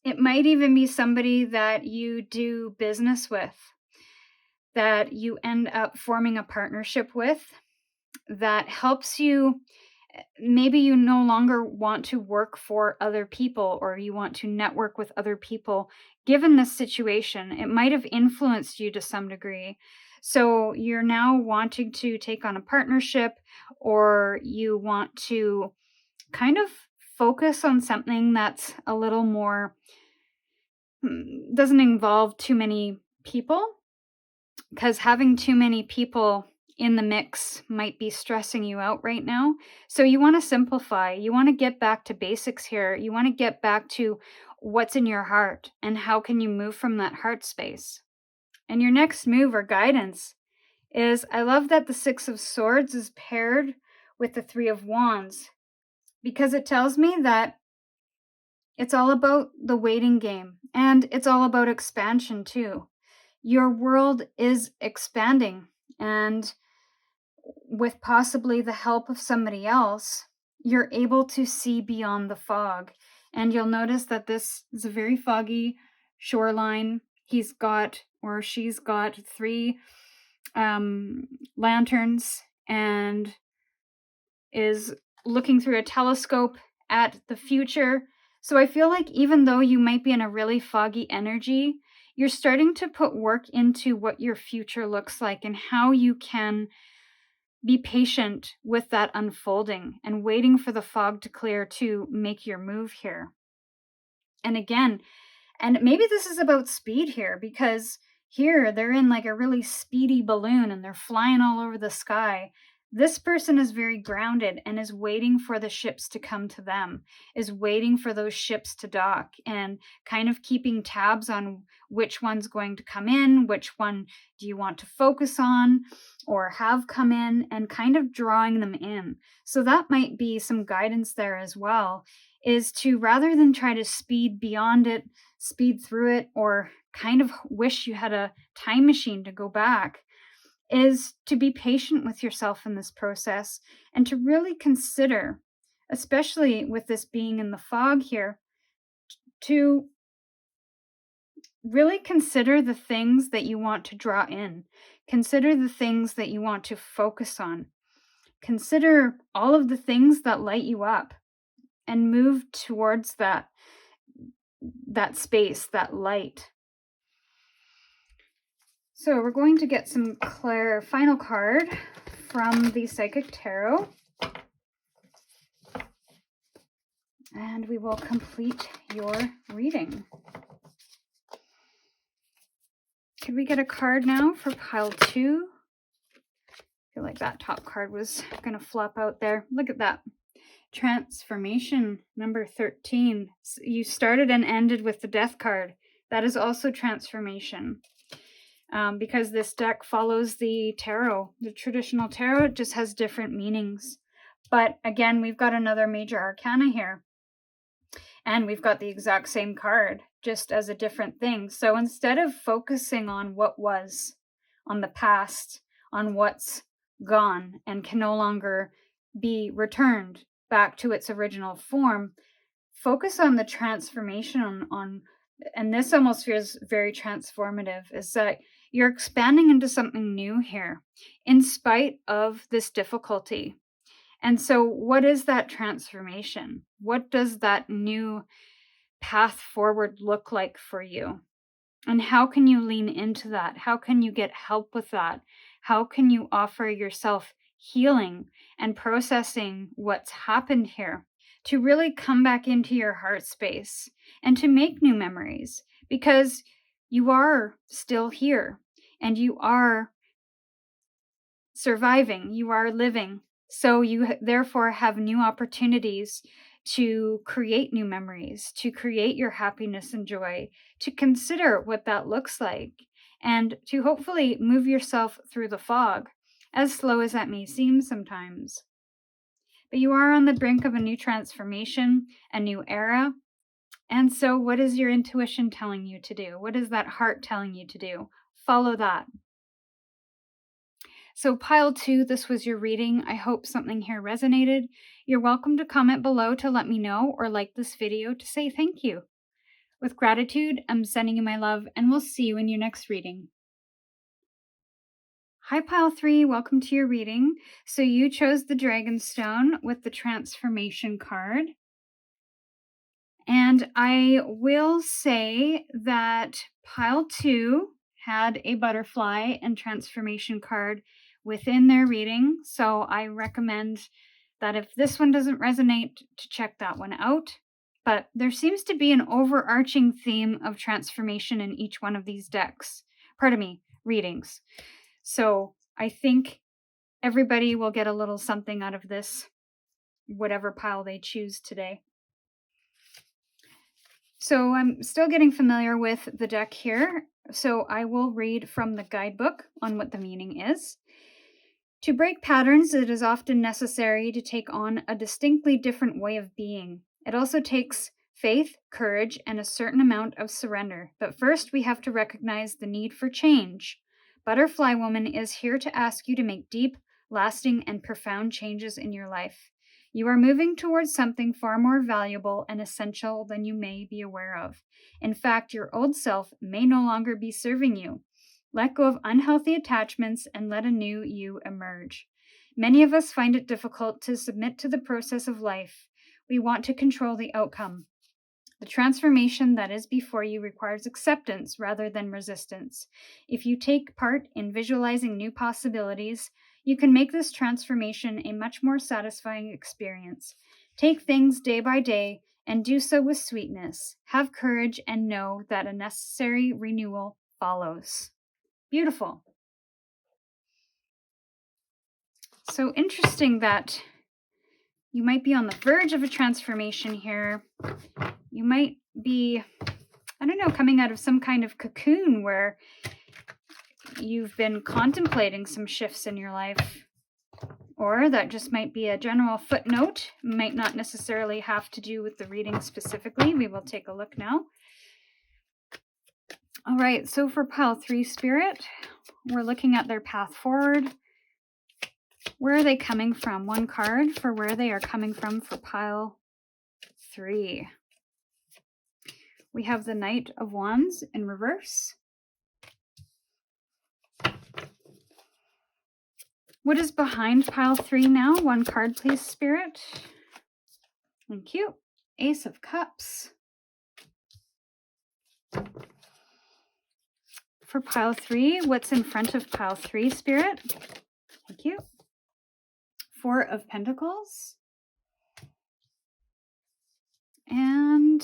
It might even be somebody that you do business with, that you end up forming a partnership with, that helps you. Maybe you no longer want to work for other people, or you want to network with other people. Given this situation, it might have influenced you to some degree. So you're now wanting to take on a partnership, or you want to kind of focus on something that's a little more, doesn't involve too many people, because having too many people in the mix might be stressing you out right now. So you want to simplify. You want to get back to basics here. You want to get back to what's in your heart and how can you move from that heart space. And your next move or guidance is, I love that the Six of Swords is paired with the Three of Wands, because it tells me that it's all about the waiting game, and it's all about expansion too. Your world is expanding, and with possibly the help of somebody else, you're able to see beyond the fog. And you'll notice that this is a very foggy shoreline. He's got, or she's got, 3 lanterns and is looking through a telescope at the future. So I feel like even though you might be in a really foggy energy, you're starting to put work into what your future looks like and how you can be patient with that unfolding and waiting for the fog to clear to make your move here. And again, and maybe this is about speed here, because here they're in like a really speedy balloon and they're flying all over the sky. This person is very grounded and is waiting for the ships to come to them, is waiting for those ships to dock, and kind of keeping tabs on which one's going to come in, which one do you want to focus on or have come in, and kind of drawing them in. So that might be some guidance there as well, is to, rather than try to speed beyond it, speed through it, or kind of wish you had a time machine to go back, is to be patient with yourself in this process and to really consider, especially with this being in the fog here, to really consider the things that you want to draw in. Consider the things that you want to focus on. Consider all of the things that light you up and move towards that space, that light. So we're going to get some final card from the Psychic Tarot. And we will complete your reading. Could we get a card now for pile 2? I feel like that top card was going to flop out there. Look at that. Transformation, number 13. You started and ended with the Death card. That is also transformation. Because this deck follows the tarot. The traditional tarot just has different meanings. But again, we've got another major arcana here. And we've got the exact same card, just as a different thing. So instead of focusing on what was, on the past, on what's gone and can no longer be returned back to its original form, focus on the transformation and this almost feels very transformative, is that you're expanding into something new here in spite of this difficulty. And so what is that transformation? What does that new path forward look like for you? And how can you lean into that? How can you get help with that? How can you offer yourself healing and processing what's happened here to really come back into your heart space and to make new memories? Because you are still here and you are surviving, you are living. So you therefore have new opportunities to create new memories, to create your happiness and joy, to consider what that looks like, and to hopefully move yourself through the fog, as slow as that may seem sometimes. But you are on the brink of a new transformation, a new era. And so what is your intuition telling you to do? What is that heart telling you to do? Follow that. So pile 2, this was your reading. I hope something here resonated. You're welcome to comment below to let me know or like this video to say thank you. With gratitude, I'm sending you my love and we'll see you in your next reading. Hi pile 3, welcome to your reading. So you chose the Dragonstone with the Transformation card. And I will say that pile 2 had a butterfly and transformation card within their reading. So I recommend that if this one doesn't resonate, to check that one out. But there seems to be an overarching theme of transformation in each one of these readings. So I think everybody will get a little something out of this, whatever pile they choose today. So I'm still getting familiar with the deck here, so I will read from the guidebook on what the meaning is. To break patterns, it is often necessary to take on a distinctly different way of being. It also takes faith, courage, and a certain amount of surrender. But first, we have to recognize the need for change. Butterfly Woman is here to ask you to make deep, lasting, and profound changes in your life. You are moving towards something far more valuable and essential than you may be aware of. In fact, your old self may no longer be serving you. Let go of unhealthy attachments and let a new you emerge. Many of us find it difficult to submit to the process of life. We want to control the outcome. The transformation that is before you requires acceptance rather than resistance. If you take part in visualizing new possibilities, you can make this transformation a much more satisfying experience. Take things day by day and do so with sweetness. Have courage and know that a necessary renewal follows. Beautiful. So interesting that you might be on the verge of a transformation here. You might be, coming out of some kind of cocoon where you've been contemplating some shifts in your life. Or that just might be a general footnote, might not necessarily have to do with the reading specifically. We will take a look now. All right, so for pile 3 Spirit, we're looking at their path forward. Where are they coming from? One card for where they are coming from for pile 3. we have the Knight of Wands in reverse. What is behind pile 3 now? One card, please, Spirit. Thank you. Ace of Cups. For pile 3, what's in front of pile 3, Spirit? Thank you. 4 of Pentacles. And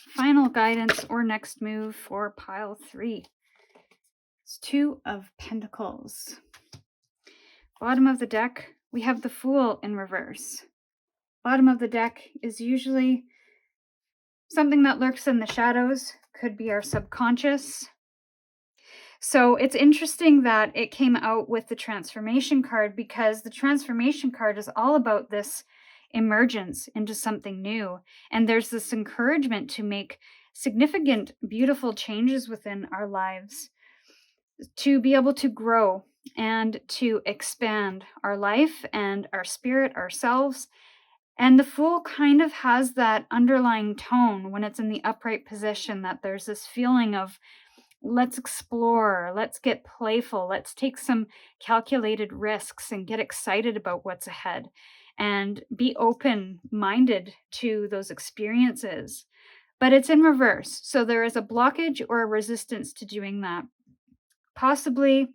final guidance or next move for pile 3. It's 2 of Pentacles. Bottom of the deck, we have the Fool in reverse. Bottom of the deck is usually something that lurks in the shadows, could be our subconscious. So it's interesting that it came out with the transformation card, because the transformation card is all about this emergence into something new. And there's this encouragement to make significant, beautiful changes within our lives, to be able to grow and to expand our life and our spirit, ourselves. And the Fool kind of has that underlying tone when it's in the upright position, that there's this feeling of, let's explore, let's get playful, let's take some calculated risks and get excited about what's ahead and be open-minded to those experiences. But it's in reverse. So there is a blockage or a resistance to doing that. Possibly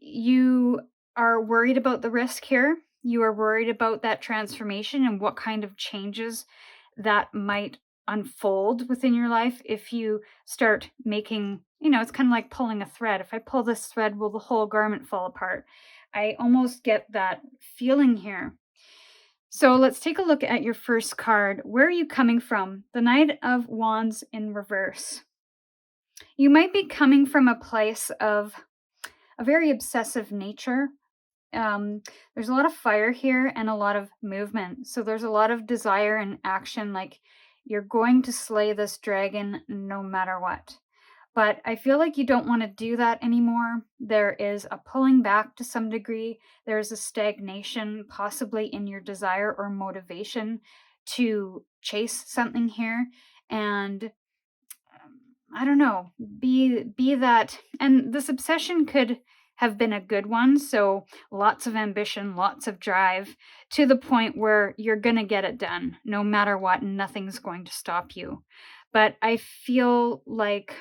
you are worried about the risk here. You are worried about that transformation and what kind of changes that might unfold within your life if you start making, it's kind of like pulling a thread. If I pull this thread, will the whole garment fall apart? I almost get that feeling here. So let's take a look at your first card. Where are you coming from? The Knight of Wands in reverse. You might be coming from a place of a very obsessive nature. There's a lot of fire here and a lot of movement. So there's a lot of desire and action, like you're going to slay this dragon no matter what. But I feel like you don't want to do that anymore. There is a pulling back to some degree. There's a stagnation possibly in your desire or motivation to chase something here. And I don't know, be that. And this obsession could have been a good one. So lots of ambition, lots of drive, to the point where you're going to get it done no matter what, and nothing's going to stop you. But I feel like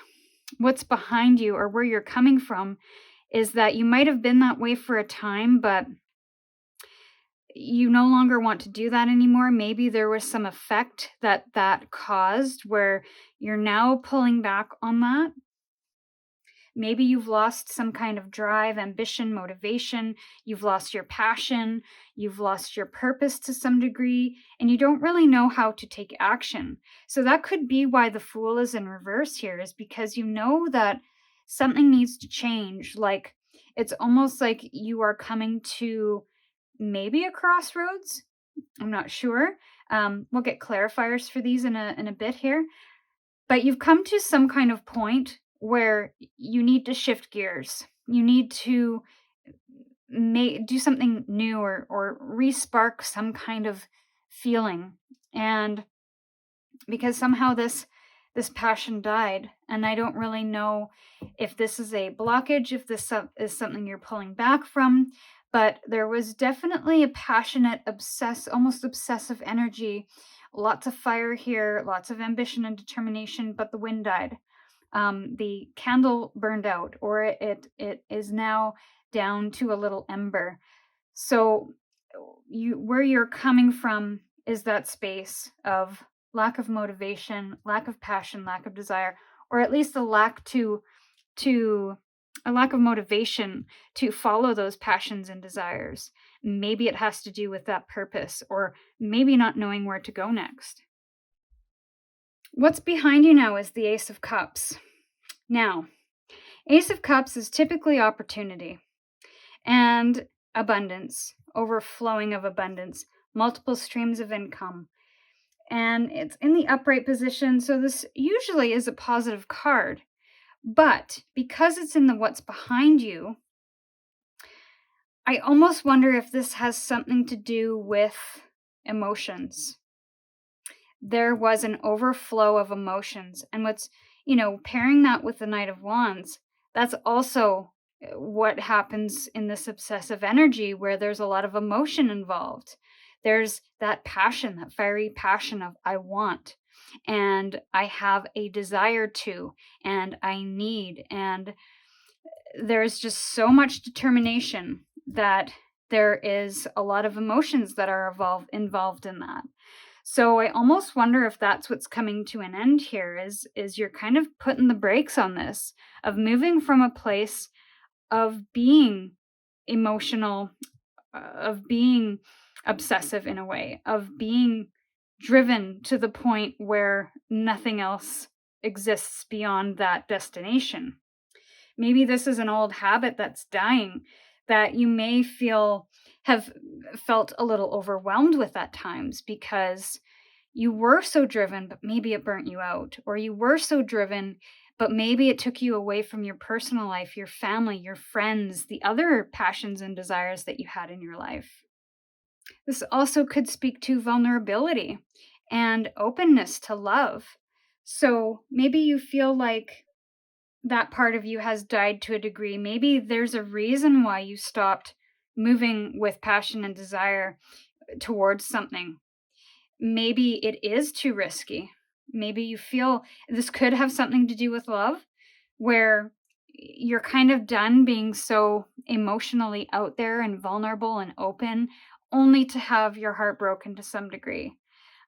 what's behind you or where you're coming from is that you might have been that way for a time, but you no longer want to do that anymore. Maybe there was some effect that caused where you're now pulling back on that. Maybe you've lost some kind of drive, ambition, motivation. You've lost your passion. You've lost your purpose to some degree, and you don't really know how to take action. So that could be why the Fool is in reverse here, is because you know that something needs to change. Like, it's almost like you are coming to maybe a crossroads. I'm not sure. We'll get clarifiers for these in a bit here. But you've come to some kind of point where you need to shift gears. You need to do something new or re-spark some kind of feeling. And because somehow this passion died, and I don't really know if this is a blockage, if this is something you're pulling back from, but there was definitely a passionate, almost obsessive energy. Lots of fire here, lots of ambition and determination, but the wind died. The candle burned out, or it is now down to a little ember. So where you're coming from is that space of lack of motivation, lack of passion, lack of desire, or at least a lack of motivation to follow those passions and desires. Maybe it has to do with that purpose, or maybe not knowing where to go next. What's behind you now is the Ace of Cups. Now, Ace of Cups is typically opportunity and abundance, overflowing of abundance, multiple streams of income. And it's in the upright position, so this usually is a positive card. But because it's in the what's behind you, I almost wonder if this has something to do with emotions. there was an overflow of emotions. And what's, pairing that with the Knight of Wands, that's also what happens in this obsessive energy where there's a lot of emotion involved. There's that passion, that fiery passion of I want, and I have a desire to, and I need, and there's just so much determination that there is a lot of emotions that are involved in that. So I almost wonder if that's what's coming to an end here is you're kind of putting the brakes on this, of moving from a place of being emotional, of being obsessive in a way, of being driven to the point where nothing else exists beyond that destination. Maybe this is an old habit that's dying that you may have felt a little overwhelmed with at times because you were so driven, but maybe it burnt you out. Or you were so driven, but maybe it took you away from your personal life, your family, your friends, the other passions and desires that you had in your life. This also could speak to vulnerability and openness to love. So maybe you feel like that part of you has died to a degree. Maybe there's a reason why you stopped moving with passion and desire towards something. Maybe it is too risky. Maybe you feel this could have something to do with love, where you're kind of done being so emotionally out there and vulnerable and open, only to have your heart broken to some degree.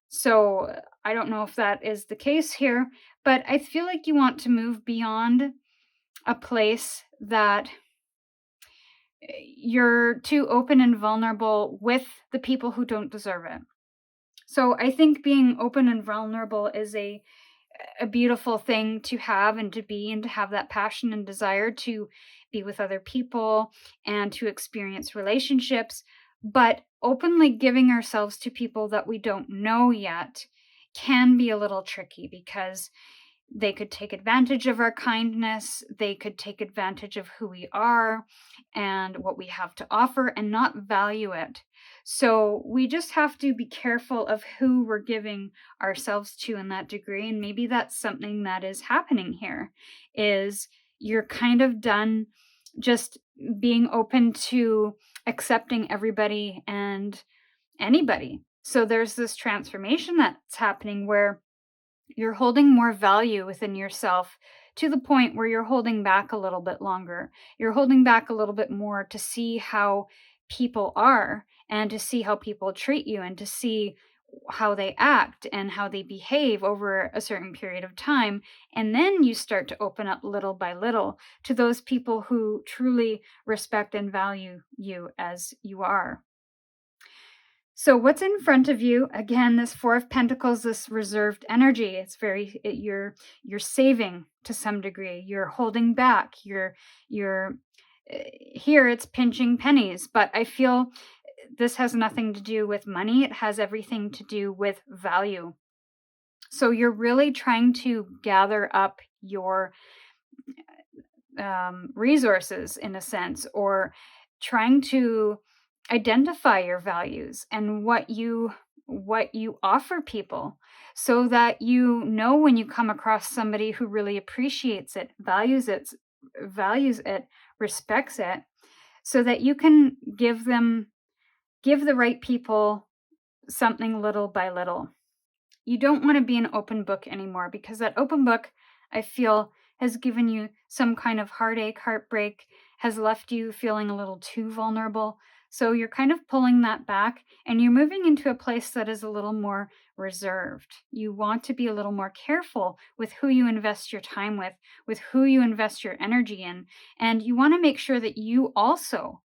So I don't know if that is the case here, but I feel like you want to move beyond a place that you're too open and vulnerable with the people who don't deserve it. So I think being open and vulnerable is a beautiful thing to have and to be, and to have that passion and desire to be with other people and to experience relationships. But openly giving ourselves to people that we don't know yet can be a little tricky, because they could take advantage of our kindness. They could take advantage of who we are and what we have to offer and not value it. So we just have to be careful of who we're giving ourselves to in that degree. And maybe that's something that is happening here, is you're kind of done just being open to accepting everybody and anybody. So there's this transformation that's happening where you're holding more value within yourself, to the point where you're holding back a little bit longer. You're holding back a little bit more to see how people are, and to see how people treat you, and to see how they act and how they behave over a certain period of time. And then you start to open up little by little to those people who truly respect and value you as you are. So what's in front of you? Again, this Four of Pentacles, this reserved energy. It's you're saving to some degree. You're holding back. You're here. It's pinching pennies, but I feel this has nothing to do with money. It has everything to do with value. So you're really trying to gather up your resources, in a sense, or trying to identify your values and what you offer people, so that you know when you come across somebody who really appreciates it, values it, respects it, so that you can give the right people something little by little. You don't want to be an open book anymore, because that open book, I feel, has given you some kind of heartache, heartbreak, has left you feeling a little too vulnerable. So you're kind of pulling that back, and you're moving into a place that is a little more reserved. You want to be a little more careful with who you invest your time with who you invest your energy in. And you want to make sure that you also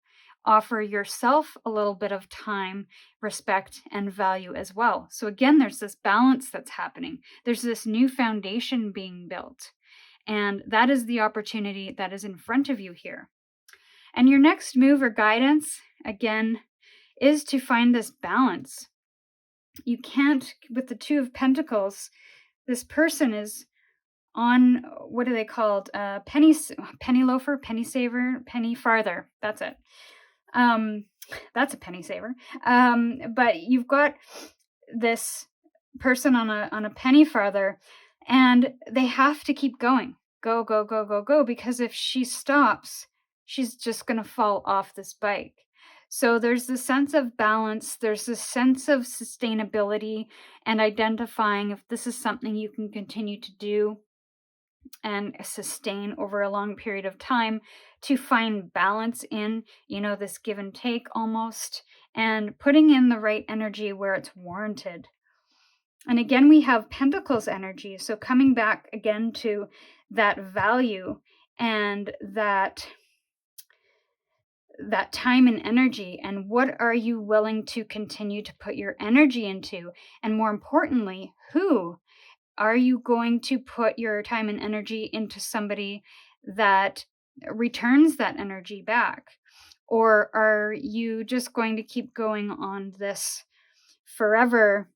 offer yourself a little bit of time, respect, and value as well. So again, there's this balance that's happening. There's this new foundation being built. And that is the opportunity that is in front of you here. And your next move or guidance, again, is to find this balance. You can't, with the Two of Pentacles, this person is on, what are they called? Penny loafer, penny saver, penny farther. That's it. That's a penny saver. But you've got this person on a penny farther, and they have to keep going. Go, go, go, go, go, because if she stops, she's just going to fall off this bike. So there's this sense of balance, there's this sense of sustainability, and identifying if this is something you can continue to do and sustain over a long period of time, to find balance in, this give and take almost, and putting in the right energy where it's warranted. And again, we have Pentacles energy. So coming back again to that value and that time and energy, and what are you willing to continue to put your energy into? And more importantly, who are you going to put your time and energy into? Somebody that returns that energy back? Or are you just going to keep going on this forever,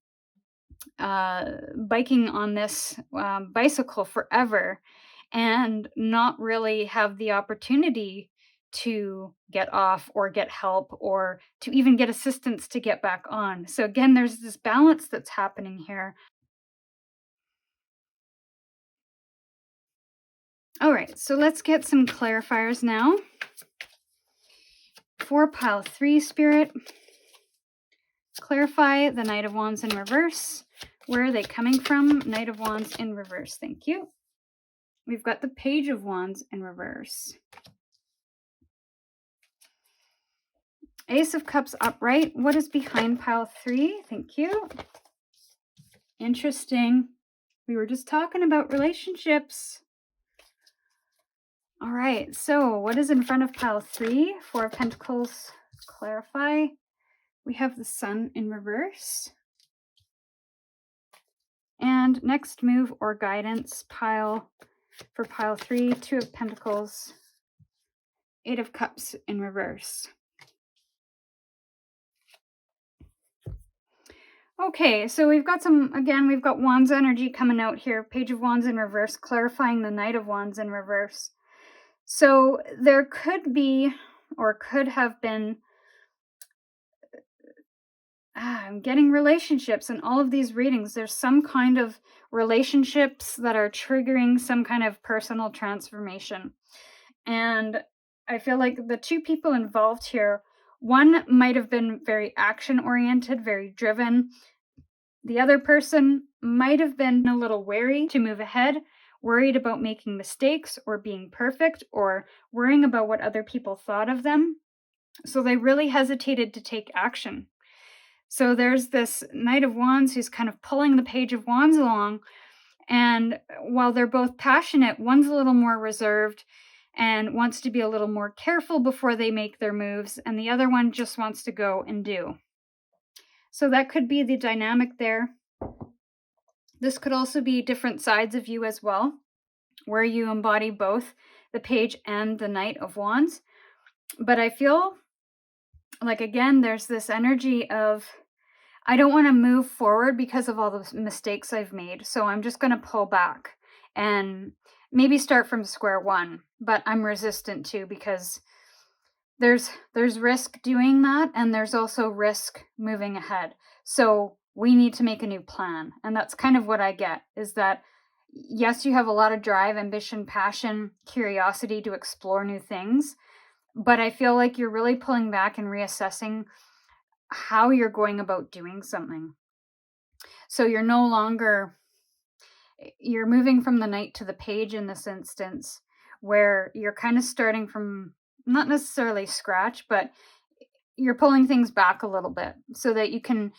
biking on this bicycle forever, and not really have the opportunity to get off or get help or to even get assistance to get back on? So again, there's this balance that's happening here. All right, so let's get some clarifiers now. For pile 3, Spirit, clarify the Knight of Wands in reverse. Where are they coming from? Knight of Wands in reverse, thank you. We've got the Page of Wands in reverse. Ace of Cups upright. What is behind pile 3? Thank you. Interesting. We were just talking about relationships. All right, so what is in front of pile 3? 4 of Pentacles, clarify. We have the Sun in reverse. And next move or guidance pile for pile 3, 2 of Pentacles, 8 of Cups in reverse. Okay, so we've got we've got Wands energy coming out here. Page of Wands in reverse, clarifying the Knight of Wands in reverse. So there could be, or could have been, I'm getting relationships in all of these readings. There's some kind of relationships that are triggering some kind of personal transformation. And I feel like the two people involved here, one might have been very action-oriented, very driven. The other person might have been a little wary to move ahead, worried about making mistakes or being perfect, or worrying about what other people thought of them. So they really hesitated to take action. So there's this Knight of Wands who's kind of pulling the Page of Wands along. And while they're both passionate, one's a little more reserved and wants to be a little more careful before they make their moves, and the other one just wants to go and do. So that could be the dynamic there. This could also be different sides of you as well, where you embody both the Page and the Knight of Wands. But I feel like, again, there's this energy of, I don't want to move forward because of all the mistakes I've made, so I'm just going to pull back and maybe start from square one. But I'm resistant to, because there's risk doing that, and there's also risk moving ahead. So we need to make a new plan. And that's kind of what I get, is that yes, you have a lot of drive, ambition, passion, curiosity to explore new things, but I feel like you're really pulling back and reassessing how you're going about doing something. So you're moving from the Knight to the Page in this instance, where you're kind of starting from not necessarily scratch, but you're pulling things back a little bit so that you can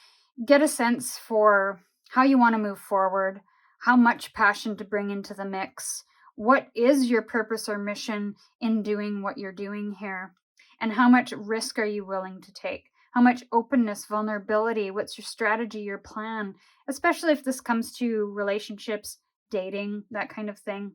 get a sense for how you want to move forward, how much passion to bring into the mix, what is your purpose or mission in doing what you're doing here, and how much risk are you willing to take? How much openness, vulnerability, what's your strategy, your plan, especially if this comes to relationships, dating, that kind of thing.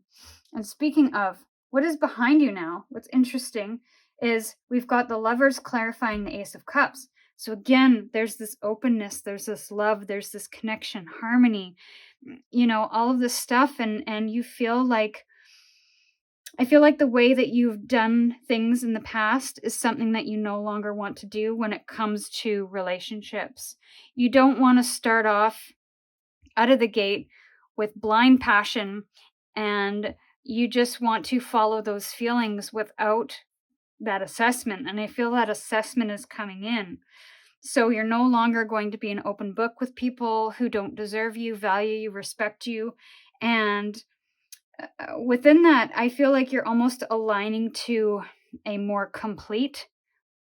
And speaking of, what is behind you now? What's interesting is we've got the Lovers clarifying the Ace of Cups. So again, there's this openness, there's this love, there's this connection, harmony, all of this stuff. And you feel like, I feel like the way that you've done things in the past is something that you no longer want to do when it comes to relationships. You don't want to start off out of the gate with blind passion, and you just want to follow those feelings without that assessment. And I feel that assessment is coming in. So you're no longer going to be an open book with people who don't deserve you, value you, respect you. And within that, I feel like you're almost aligning to a more complete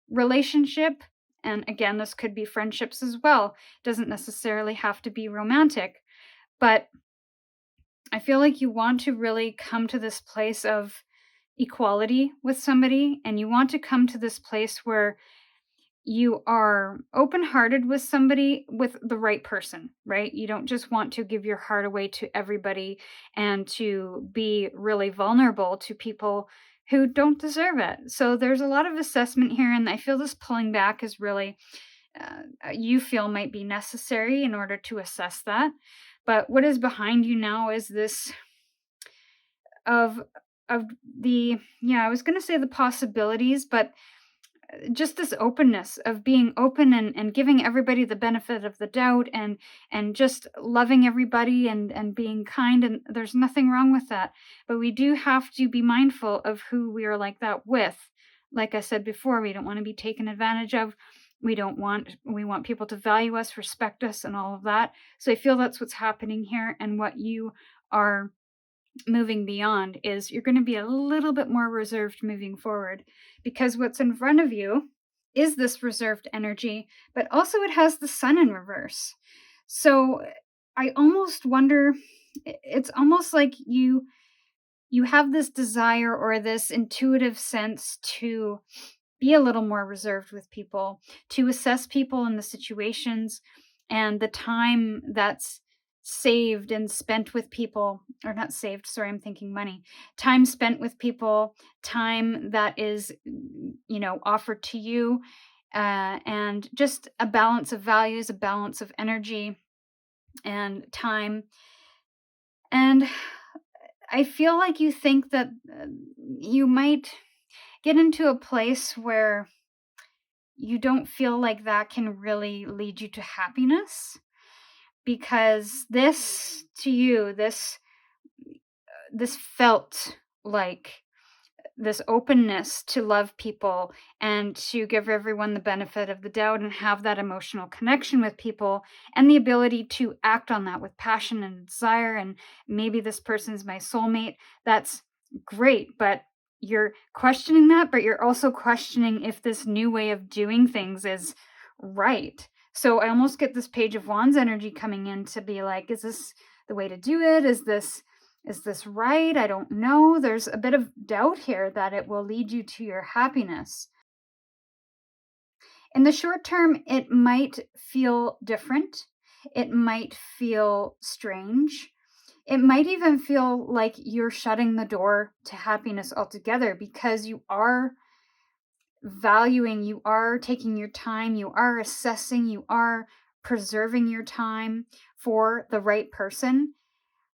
relationship. And again, this could be friendships as well. It doesn't necessarily have to be romantic, but I feel like you want to really come to this place of equality with somebody, and you want to come to this place where you are open-hearted with somebody, with the right person, right? You don't just want to give your heart away to everybody and to be really vulnerable to people who don't deserve it. So there's a lot of assessment here, and I feel this pulling back is really, you feel might be necessary in order to assess that. But what is behind you now is this of the, yeah, I was going to say the possibilities, but just this openness of being open and giving everybody the benefit of the doubt, and just loving everybody and being kind, and there's nothing wrong with that. But we do have to be mindful of who we are like that with. Like I said before, we don't want to be taken advantage of. We want people to value us, respect us, and all of that. So I feel that's what's happening here, and what you are moving beyond is you're going to be a little bit more reserved moving forward, because what's in front of you is this reserved energy, but also it has the sun in reverse. So I almost wonder, it's almost like you have this desire or this intuitive sense to be a little more reserved with people, to assess people and the situations and the time that's saved and spent with people, or not saved, sorry, I'm thinking money. Time spent with people, time that is, offered to you, and just a balance of values, a balance of energy and time. And I feel like you think that you might get into a place where you don't feel like that can really lead you to happiness, because this to you, this felt like this openness to love people and to give everyone the benefit of the doubt and have that emotional connection with people, and the ability to act on that with passion and desire, and maybe this person's my soulmate. That's great, but you're questioning that, but you're also questioning if this new way of doing things is right. So I almost get this Page of Wands energy coming in to be like, is this the way to do it? Is this right? I don't know. There's a bit of doubt here that it will lead you to your happiness. In the short term, it might feel different. It might feel strange. It might even feel like you're shutting the door to happiness altogether, because you are valuing, you are taking your time, you are assessing, you are preserving your time for the right person.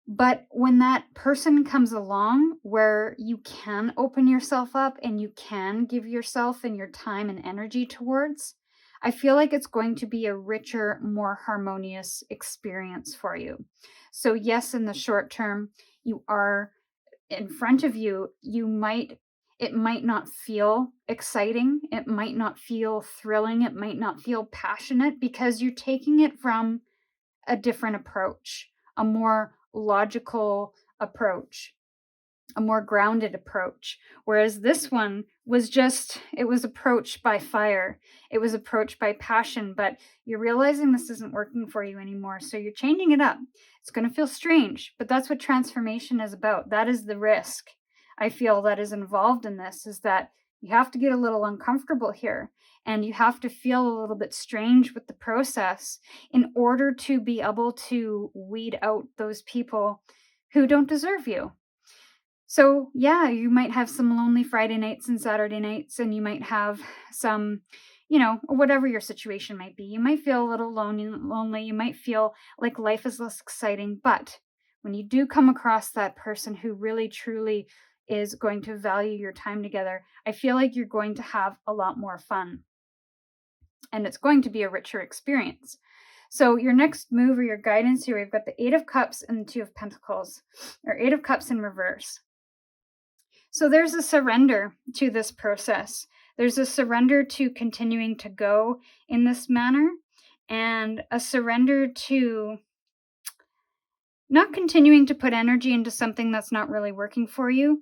But when that person comes along where you can open yourself up and you can give yourself and your time and energy towards, I feel like it's going to be a richer, more harmonious experience for you. So yes, in the short term, you are in front of you, it might not feel exciting, it might not feel thrilling, it might not feel passionate, because you're taking it from a different approach, a more logical approach, a more grounded approach. Whereas this one was just, it was approached by fire, it was approached by passion, but you're realizing this isn't working for you anymore. So you're changing it up. It's going to feel strange, but that's what transformation is about. That is the risk I feel that is involved in this, is that you have to get a little uncomfortable here, and you have to feel a little bit strange with the process in order to be able to weed out those people who don't deserve you. So yeah, you might have some lonely Friday nights and Saturday nights, and you might have some, whatever your situation might be. You might feel a little lonely. You might feel like life is less exciting. But when you do come across that person who really, truly is going to value your time together, I feel like you're going to have a lot more fun. And it's going to be a richer experience. So your next move or your guidance here, we've got the 8 of Cups and the 2 of Pentacles, or 8 of Cups in reverse. So there's a surrender to this process. There's a surrender to continuing to go in this manner, and a surrender to not continuing to put energy into something that's not really working for you,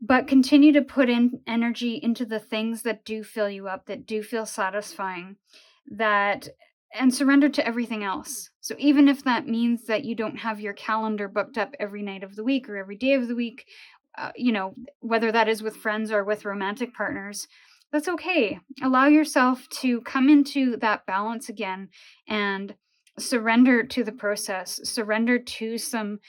but continue to put in energy into the things that do fill you up, that do feel satisfying, and surrender to everything else. So even if that means that you don't have your calendar booked up every night of the week or every day of the week, whether that is with friends or with romantic partners, that's okay. Allow yourself to come into that balance again and surrender to the process. Surrender to some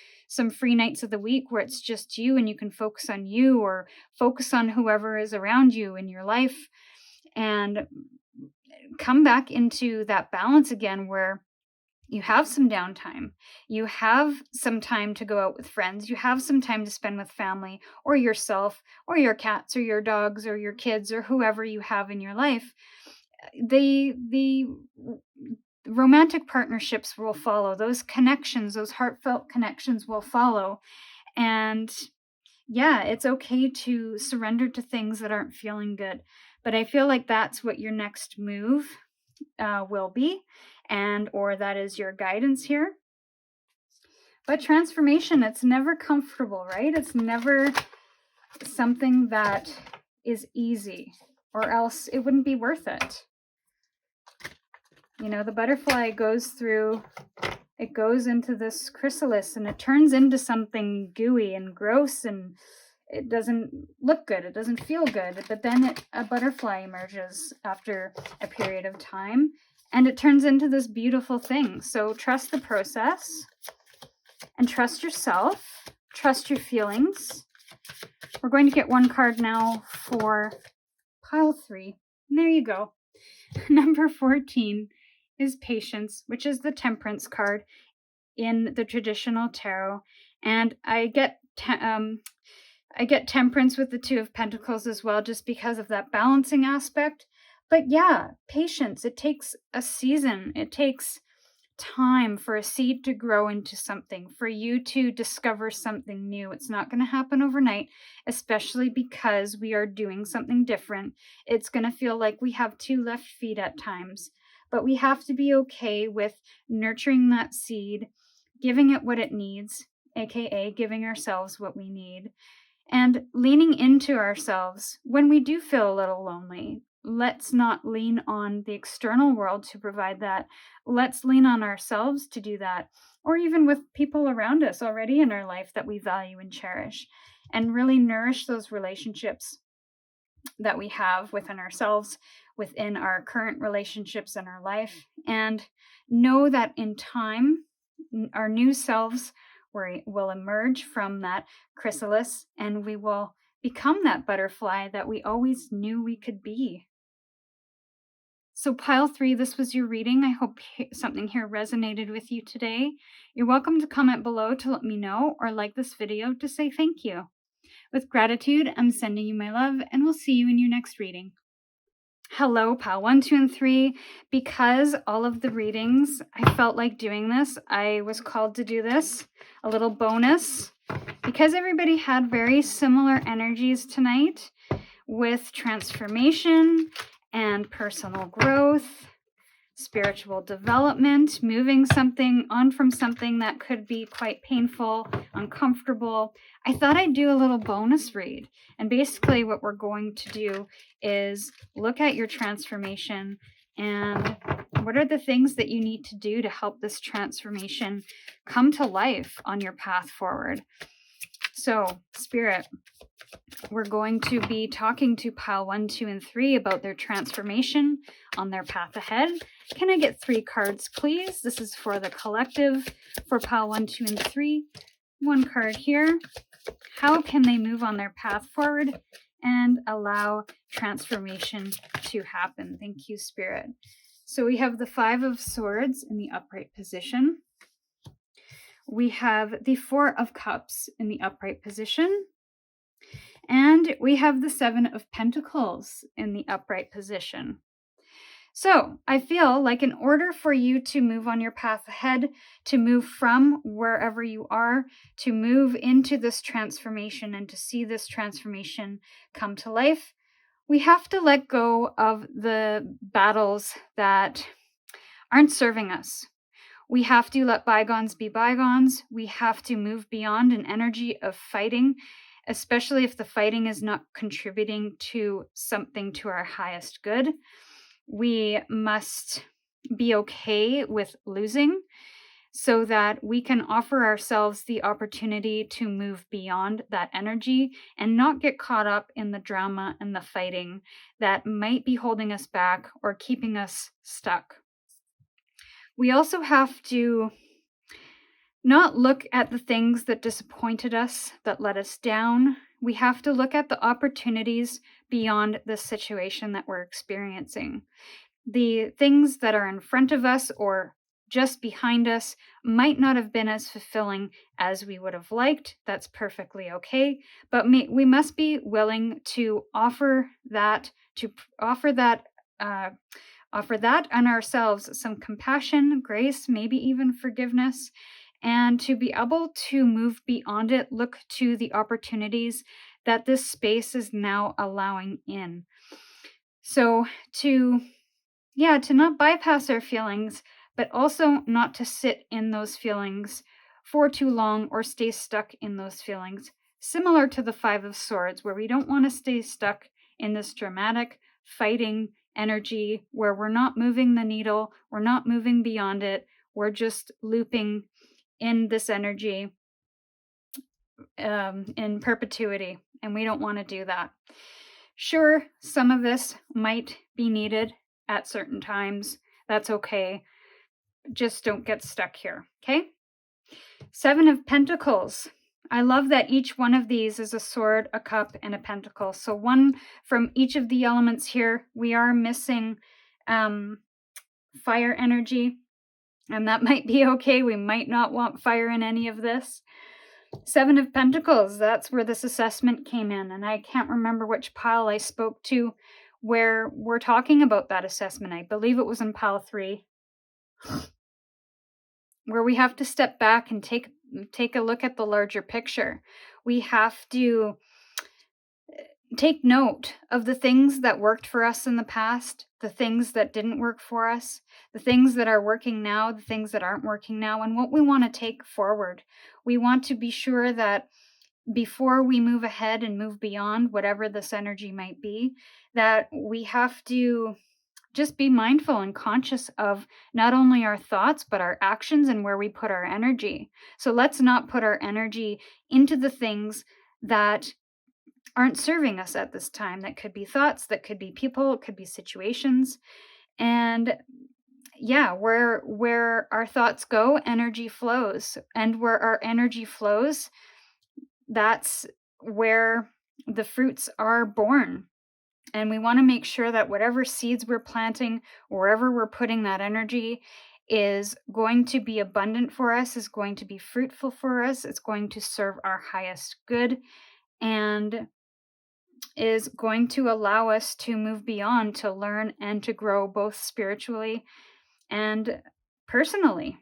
free nights of the week where it's just you and you can focus on you, or focus on whoever is around you in your life, and come back into that balance again where you have some downtime, you have some time to go out with friends, you have some time to spend with family or yourself or your cats or your dogs or your kids or whoever you have in your life. The romantic partnerships will follow. Those connections, those heartfelt connections will follow. And yeah, it's okay to surrender to things that aren't feeling good. But I feel like that's what your next move will be, or that is your guidance here. But transformation, it's never comfortable, right? It's never something that is easy, or else it wouldn't be worth it. The butterfly goes into this chrysalis and it turns into something gooey and gross, and it doesn't look good, it doesn't feel good, but then a butterfly emerges after a period of time and it turns into this beautiful thing. So trust the process and trust yourself, trust your feelings. We're going to get one card now for pile 3. And there you go. Number 14 is Patience, which is the Temperance card in the traditional tarot. And I get Temperance with the 2 of Pentacles as well, just because of that balancing aspect. But yeah, patience. It takes a season. It takes time for a seed to grow into something, for you to discover something new. It's not going to happen overnight, especially because we are doing something different. It's going to feel like we have 2 left feet at times, but we have to be okay with nurturing that seed, giving it what it needs, aka giving ourselves what we need, and leaning into ourselves when we do feel a little lonely. Let's not lean on the external world to provide that. Let's lean on ourselves to do that, or even with people around us already in our life that we value and cherish, and really nourish those relationships that we have within ourselves, within our current relationships in our life, and know that in time, our new selves will emerge from that chrysalis, and we will become that butterfly that we always knew we could be. So pile 3, this was your reading. I hope something here resonated with you today. You're welcome to comment below to let me know, or like this video to say thank you. With gratitude, I'm sending you my love, and we'll see you in your next reading. Hello, pile 1, 2, and 3. Because all of the readings, I felt like doing this. I was called to do this. A little bonus. Because everybody had very similar energies tonight with transformation and personal growth, spiritual development, moving something on from something that could be quite painful, uncomfortable, I thought I'd do a little bonus read. And basically what we're going to do is look at your transformation and what are the things that you need to do to help this transformation come to life on your path forward. So, Spirit, we're going to be talking to pile 1, 2, and 3 about their transformation on their path ahead. Can I get 3 cards, please? This is for the collective for pile 1, 2, and 3. 1 card here. How can they move on their path forward and allow transformation to happen? Thank you, Spirit. So we have the 5 of Swords in the upright position. We have the 4 of Cups in the upright position. And we have the 7 of Pentacles in the upright position. So I feel like in order for you to move on your path ahead, to move from wherever you are, to move into this transformation and to see this transformation come to life, we have to let go of the battles that aren't serving us. We have to let bygones be bygones. We have to move beyond an energy of fighting, especially if the fighting is not contributing to something to our highest good. We must be okay with losing so that we can offer ourselves the opportunity to move beyond that energy and not get caught up in the drama and the fighting that might be holding us back or keeping us stuck. We also have to not look at the things that disappointed us, that let us down. We have to look at the opportunities beyond the situation that we're experiencing. The things that are in front of us or just behind us might not have been as fulfilling as we would have liked. That's perfectly okay. But we must be willing to offer that, offer that on ourselves some compassion, grace, maybe even forgiveness, and to be able to move beyond it, look to the opportunities that this space is now allowing in. So to not bypass our feelings, but also not to sit in those feelings for too long or stay stuck in those feelings. Similar to the Five of Swords, where we don't want to stay stuck in this dramatic fighting energy where we're not moving the needle, we're not moving beyond it, we're just looping in this energy in perpetuity, and we don't want to do that. Sure, some of this might be needed at certain times. That's okay. Just don't get stuck here, okay? Seven of Pentacles. I love that each one of these is a sword, a cup, and a pentacle. So one from each of the elements here. We are missing fire energy, and that might be okay. We might not want fire in any of this. Seven of Pentacles, that's where this assessment came in, and I can't remember which pile I spoke to where we're talking about that assessment. I believe it was in pile 3, where we have to step back and take a look at the larger picture. We have to take note of the things that worked for us in the past, the things that didn't work for us, the things that are working now, the things that aren't working now, and what we want to take forward. We want to be sure that before we move ahead and move beyond whatever this energy might be, that we have to just be mindful and conscious of not only our thoughts, but our actions and where we put our energy. So let's not put our energy into the things that aren't serving us at this time. That could be thoughts, that could be people, it could be situations. And yeah, where our thoughts go, energy flows. And where our energy flows, that's where the fruits are born. And we want to make sure that whatever seeds we're planting, wherever we're putting that energy, is going to be abundant for us, is going to be fruitful for us, it's going to serve our highest good, and is going to allow us to move beyond, to learn and to grow both spiritually and personally.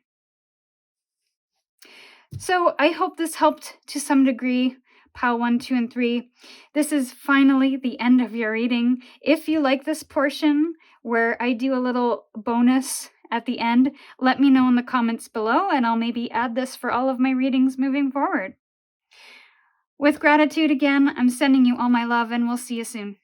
So I hope this helped to some degree, pile 1, 2, and 3. This is finally the end of your reading. If you like this portion where I do a little bonus at the end, let me know in the comments below, and I'll maybe add this for all of my readings moving forward. With gratitude again, I'm sending you all my love, and we'll see you soon.